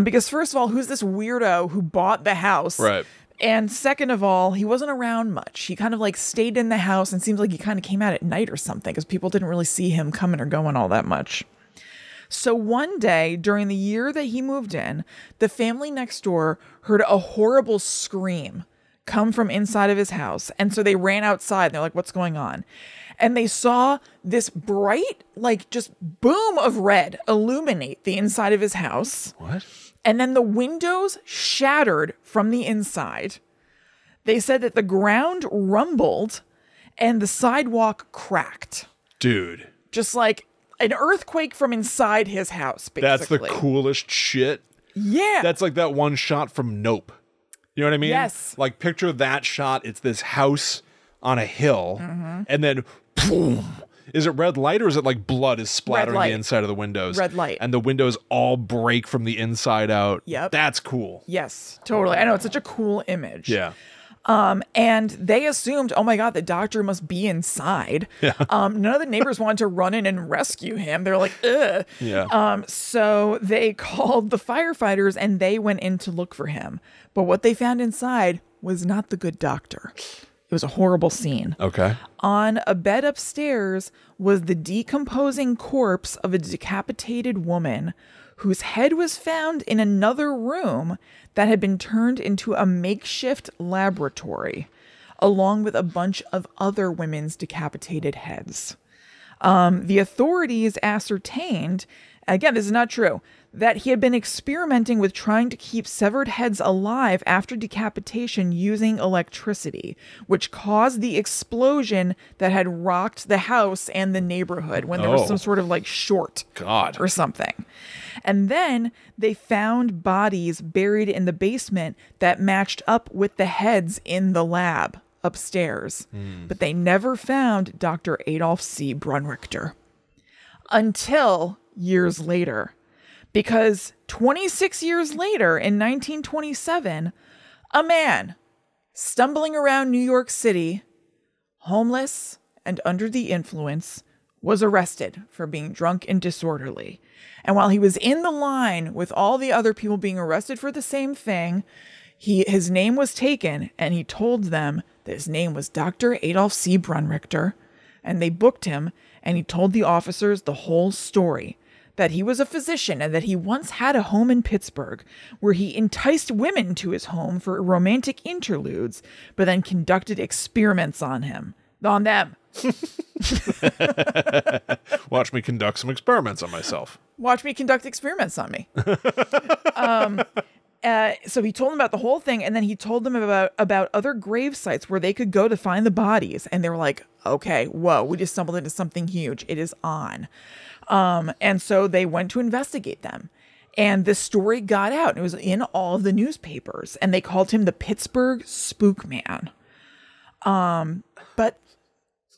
Because first of all, who's this weirdo who bought the house? Right. And second of all, he wasn't around much. He kind of like stayed in the house and seems like he kind of came out at night or something because people didn't really see him coming or going all that much. So one day during the year that he moved in, the family next door heard a horrible scream come from inside of his house. And so they ran outside and they're like, what's going on? And they saw this bright, like just boom of red illuminate the inside of his house. What? And then the windows shattered from the inside. They said that the ground rumbled and the sidewalk cracked. Dude. Just like an earthquake from inside his house, basically. That's the coolest shit. Yeah. That's like that one shot from Nope. You know what I mean? Yes. Like picture that shot. It's this house on a hill and then boom. Is it red light or is it like blood is splattering the inside of the windows? Red light. And the windows all break from the inside out. Yep. That's cool. Yes, totally. I know, it's such a cool image. Yeah. And they assumed, oh my God, the doctor must be inside. Yeah. None of the neighbors wanted to run in and rescue him. They're like, ugh. Yeah. So they called the firefighters and they went in to look for him. But what they found inside was not the good doctor. It was a horrible scene. Okay. On a bed upstairs was the decomposing corpse of a decapitated woman whose head was found in another room that had been turned into a makeshift laboratory, along with a bunch of other women's decapitated heads. The authorities ascertained, again, this is not true, that he had been experimenting with trying to keep severed heads alive after decapitation using electricity, which caused the explosion that had rocked the house and the neighborhood when there was some sort of like short or something. And then they found bodies buried in the basement that matched up with the heads in the lab upstairs. But they never found Dr. Adolf C. Brunrichter until years later. Because 26 years later, in 1927, a man stumbling around New York City, homeless and under the influence, was arrested for being drunk and disorderly. And while he was in the line with all the other people being arrested for the same thing, his name was taken, and he told them that his name was Dr. Adolf C. Brunrichter, and they booked him, and he told the officers the whole story. That he was a physician and that he once had a home in Pittsburgh where he enticed women to his home for romantic interludes, but then conducted experiments on them. Watch me conduct some experiments on myself. Watch me conduct experiments on me. So he told them about the whole thing, and then he told them about other grave sites where they could go to find the bodies. And they were like, okay, whoa, we just stumbled into something huge. It is on. And so they went to investigate them. And the story got out. And it was in all of the newspapers. And they called him the Pittsburgh Spook Man. But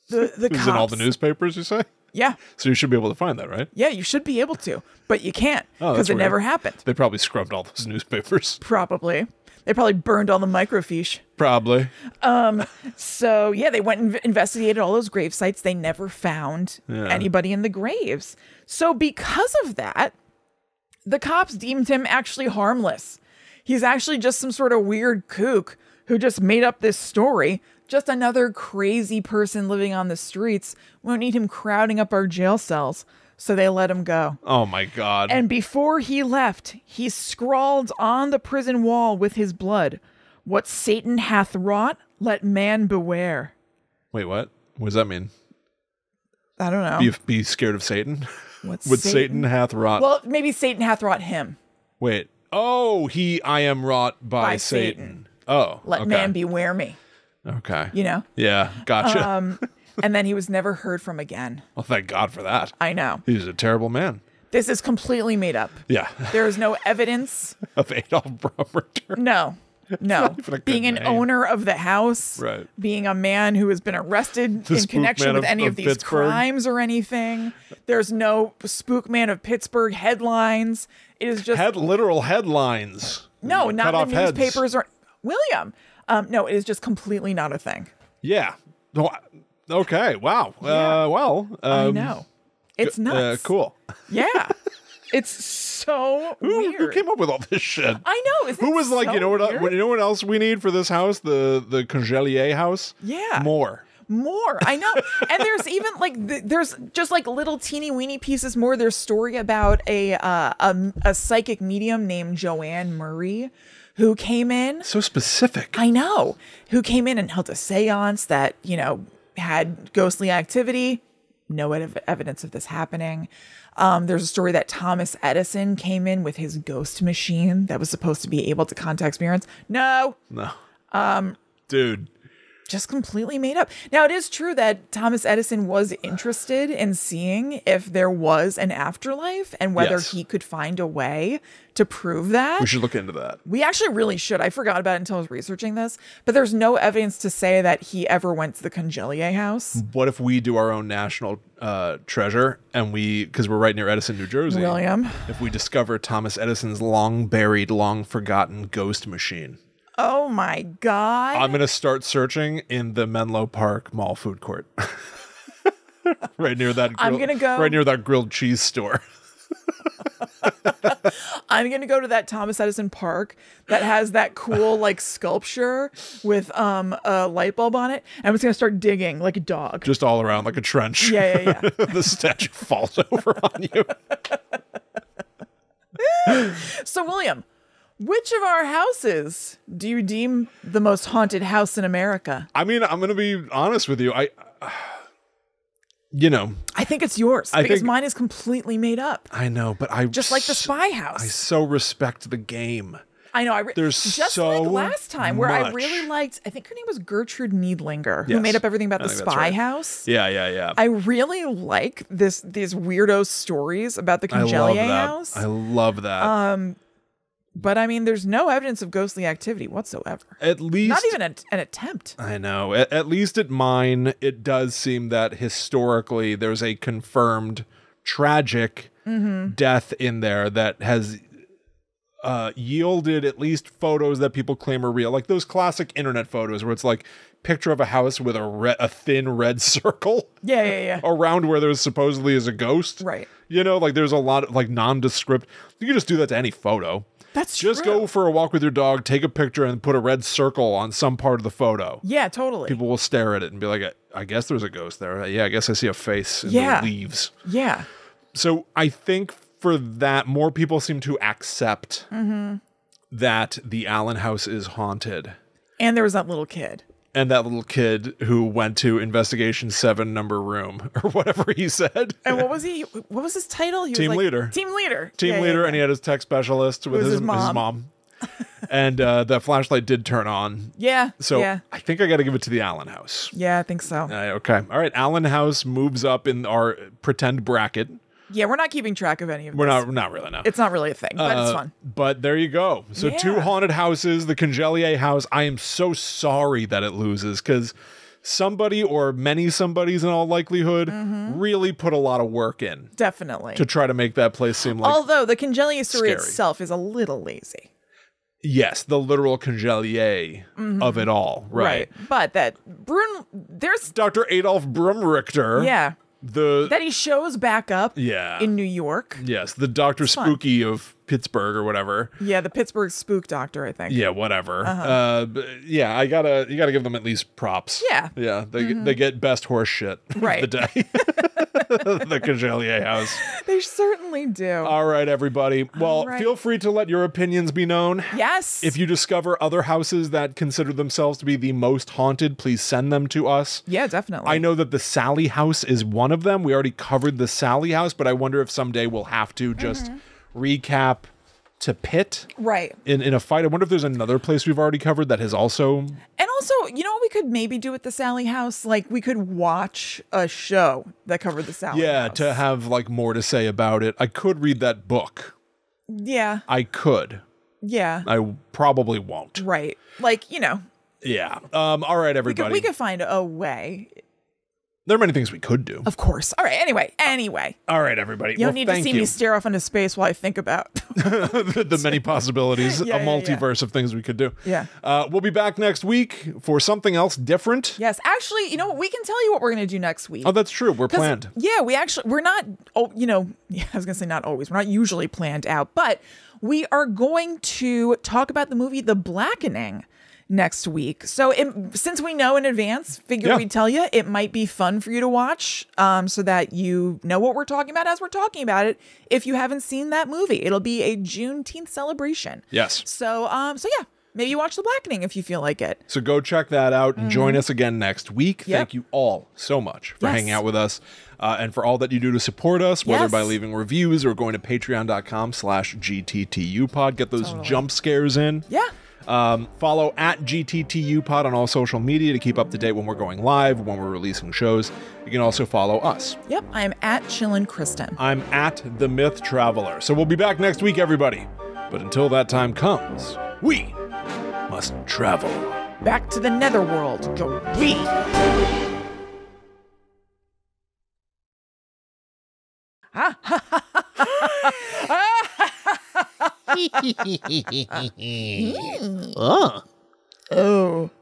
the cops... It was in all the newspapers, you say? Yeah. So you should be able to find that, right? Yeah, you should be able to. But you can't. Because it never happened. They probably scrubbed all those newspapers. Probably. They probably burned all the microfiche. Probably. So, yeah, they went and investigated all those grave sites. They never found anybody in the graves. So because of that, the cops deemed him actually harmless. He's actually just some sort of weird kook who just made up this story. Just another crazy person living on the streets. We don't need him crowding up our jail cells. So they let him go. Oh, my God. And before he left, he scrawled on the prison wall with his blood, "What Satan hath wrought, let man beware." Wait, what? What does that mean? I don't know. Be scared of Satan? What Satan hath wrought? Well, maybe Satan hath wrought him. Wait. Oh, I am wrought by Satan. Oh, let man beware me. Okay. You know? Yeah, gotcha. And then he was never heard from again. Well, thank God for that. I know. He's a terrible man. This is completely made up. Yeah. There is no evidence. Of Adolf Brummerter. No. Being an owner of the house. Right. Being a man who has been arrested in connection with any of these crimes or anything. There's no Spook Man of Pittsburgh headlines. It is just... literal headlines. No, not the newspapers or... William. No, it is just completely not a thing. Yeah. Okay. Wow. Yeah. I know. It's nuts. Cool. Yeah. It's so weird. Who came up with all this shit? I know. Who was like, you know what else we need for this house? The Congelier house? Yeah. More. I know. And there's even like there's just like little teeny weeny pieces more. There's story about a psychic medium named Joanne Murray who came in. So specific. I know. Who came in and held a seance that, had ghostly activity. No evidence of this happening. There's a story that Thomas Edison came in with his ghost machine that was supposed to be able to contact spirits. No. Dude. Just completely made up. Now, it is true that Thomas Edison was interested in seeing if there was an afterlife and whether he could find a way to prove that. We should look into that. We actually really should. I forgot about it until I was researching this, but there's no evidence to say that he ever went to the Congelier house. What if we do our own national treasure and because we're right near Edison, New Jersey. William. If we discover Thomas Edison's long buried, long forgotten ghost machine. Oh my God. I'm going to start searching in the Menlo Park Mall food court. Right near that I'm going to go. Right near that grilled cheese store. I'm going to go to that Thomas Edison Park that has that cool like sculpture with a light bulb on it. And I'm just going to start digging like a dog. Just all around like a trench. Yeah. The statue falls over on you. So, William, which of our houses do you deem the most haunted house in America? I mean, I'm going to be honest with you. I think it's yours because mine is completely made up. I know, but just like the Spy House. I so respect the game. I know. There's just so like last time where much. I really liked. I think her name was Gertrude Needlinger, who made up everything about the Spy House. Yeah. I really like these weirdo stories about the Congelier house. I love that. But I mean, there's no evidence of ghostly activity whatsoever. At least not even an attempt. I know. At least at mine, it does seem that historically there's a confirmed tragic death in there that has yielded at least photos that people claim are real, like those classic internet photos where it's like picture of a house with a thin red circle. Yeah. Around where there supposedly is a ghost. Right. Like there's a lot of like nondescript. You can just do that to any photo. That's just true. go for a walk with your dog, take a picture, and put a red circle on some part of the photo. Yeah, totally. People will stare at it and be like, I guess there's a ghost there. Yeah, I guess I see a face in the leaves. Yeah. So I think for that, more people seem to accept that the Allen house is haunted. And there was that little kid. And that little kid who went to Investigation 7 number room, or whatever he said. And what was his title? He Team was leader. Team leader. Team leader, and he had his tech specialist with his mom. And the flashlight did turn on. Yeah. So I think I got to give it to the Allen house. Yeah, I think so. Okay. All right. Allen house moves up in our pretend bracket. Yeah, we're not keeping track of any of this. We're not really, no. It's not really a thing, but it's fun. But there you go. So 2 haunted houses, the Congelier house. I am so sorry that it loses because somebody or many somebodies in all likelihood really put a lot of work in. Definitely. To try to make that place seem like although the Congelier story scary. Itself is a little lazy. Yes, the literal Congelier of it all. Right. But there's Dr. Adolf Brumrichter. Yeah. That he shows back up in New York. Yes, the Dr. Spooky of Pittsburgh or whatever. Yeah, the Pittsburgh Spook Doctor, I think. Yeah, whatever. You gotta give them at least props. Yeah. Yeah, they get best horse shit of the day. The Congelier house. They certainly do. All right, everybody. Well, feel free to let your opinions be known. Yes. If you discover other houses that consider themselves to be the most haunted, please send them to us. Yeah, definitely. I know that the Sally house is one of them. We already covered the Sally house, but I wonder if someday we'll have to just recap to Pitt in a fight. I wonder if there's another place we've already covered that has also. And also, you know what we could maybe do with the Sally house? Like we could watch a show that covered the Sally house. Yeah, to have like more to say about it. I could read that book. Yeah. I could. Yeah. I probably won't. Right. Like, Yeah. All right, everybody. We could find a way. There are many things we could do. Of course. All right. Anyway. All right, everybody. You don't need to see me stare off into space while I think about the many possibilities, a multiverse of things we could do. Yeah. We'll be back next week for something else different. Yes. Actually, you know what? We can tell you what we're going to do next week. Oh, that's true. We're planned. Yeah, we're not, I was going to say not always. We're not usually planned out, but we are going to talk about the movie The Blackening next week. So since we know in advance, we'd tell you it might be fun for you to watch so that you know what we're talking about as we're talking about it. If you haven't seen that movie, it'll be a Juneteenth celebration. Yes. So yeah, maybe you watch The Blackening if you feel like it. So go check that out and join us again next week. Thank you all so much for hanging out with us and for all that you do to support us, whether by leaving reviews or going to patreon.com/GTTUpod. Get those jump scares in. Yeah. Follow at GTTUpod on all social media to keep up to date when we're going live, when we're releasing shows. You can also follow us. Yep, I am at Chillin' Kristen. I'm at The Myth Traveler. So we'll be back next week, everybody. But until that time comes, we must travel. Back to the netherworld. Go we. Oh.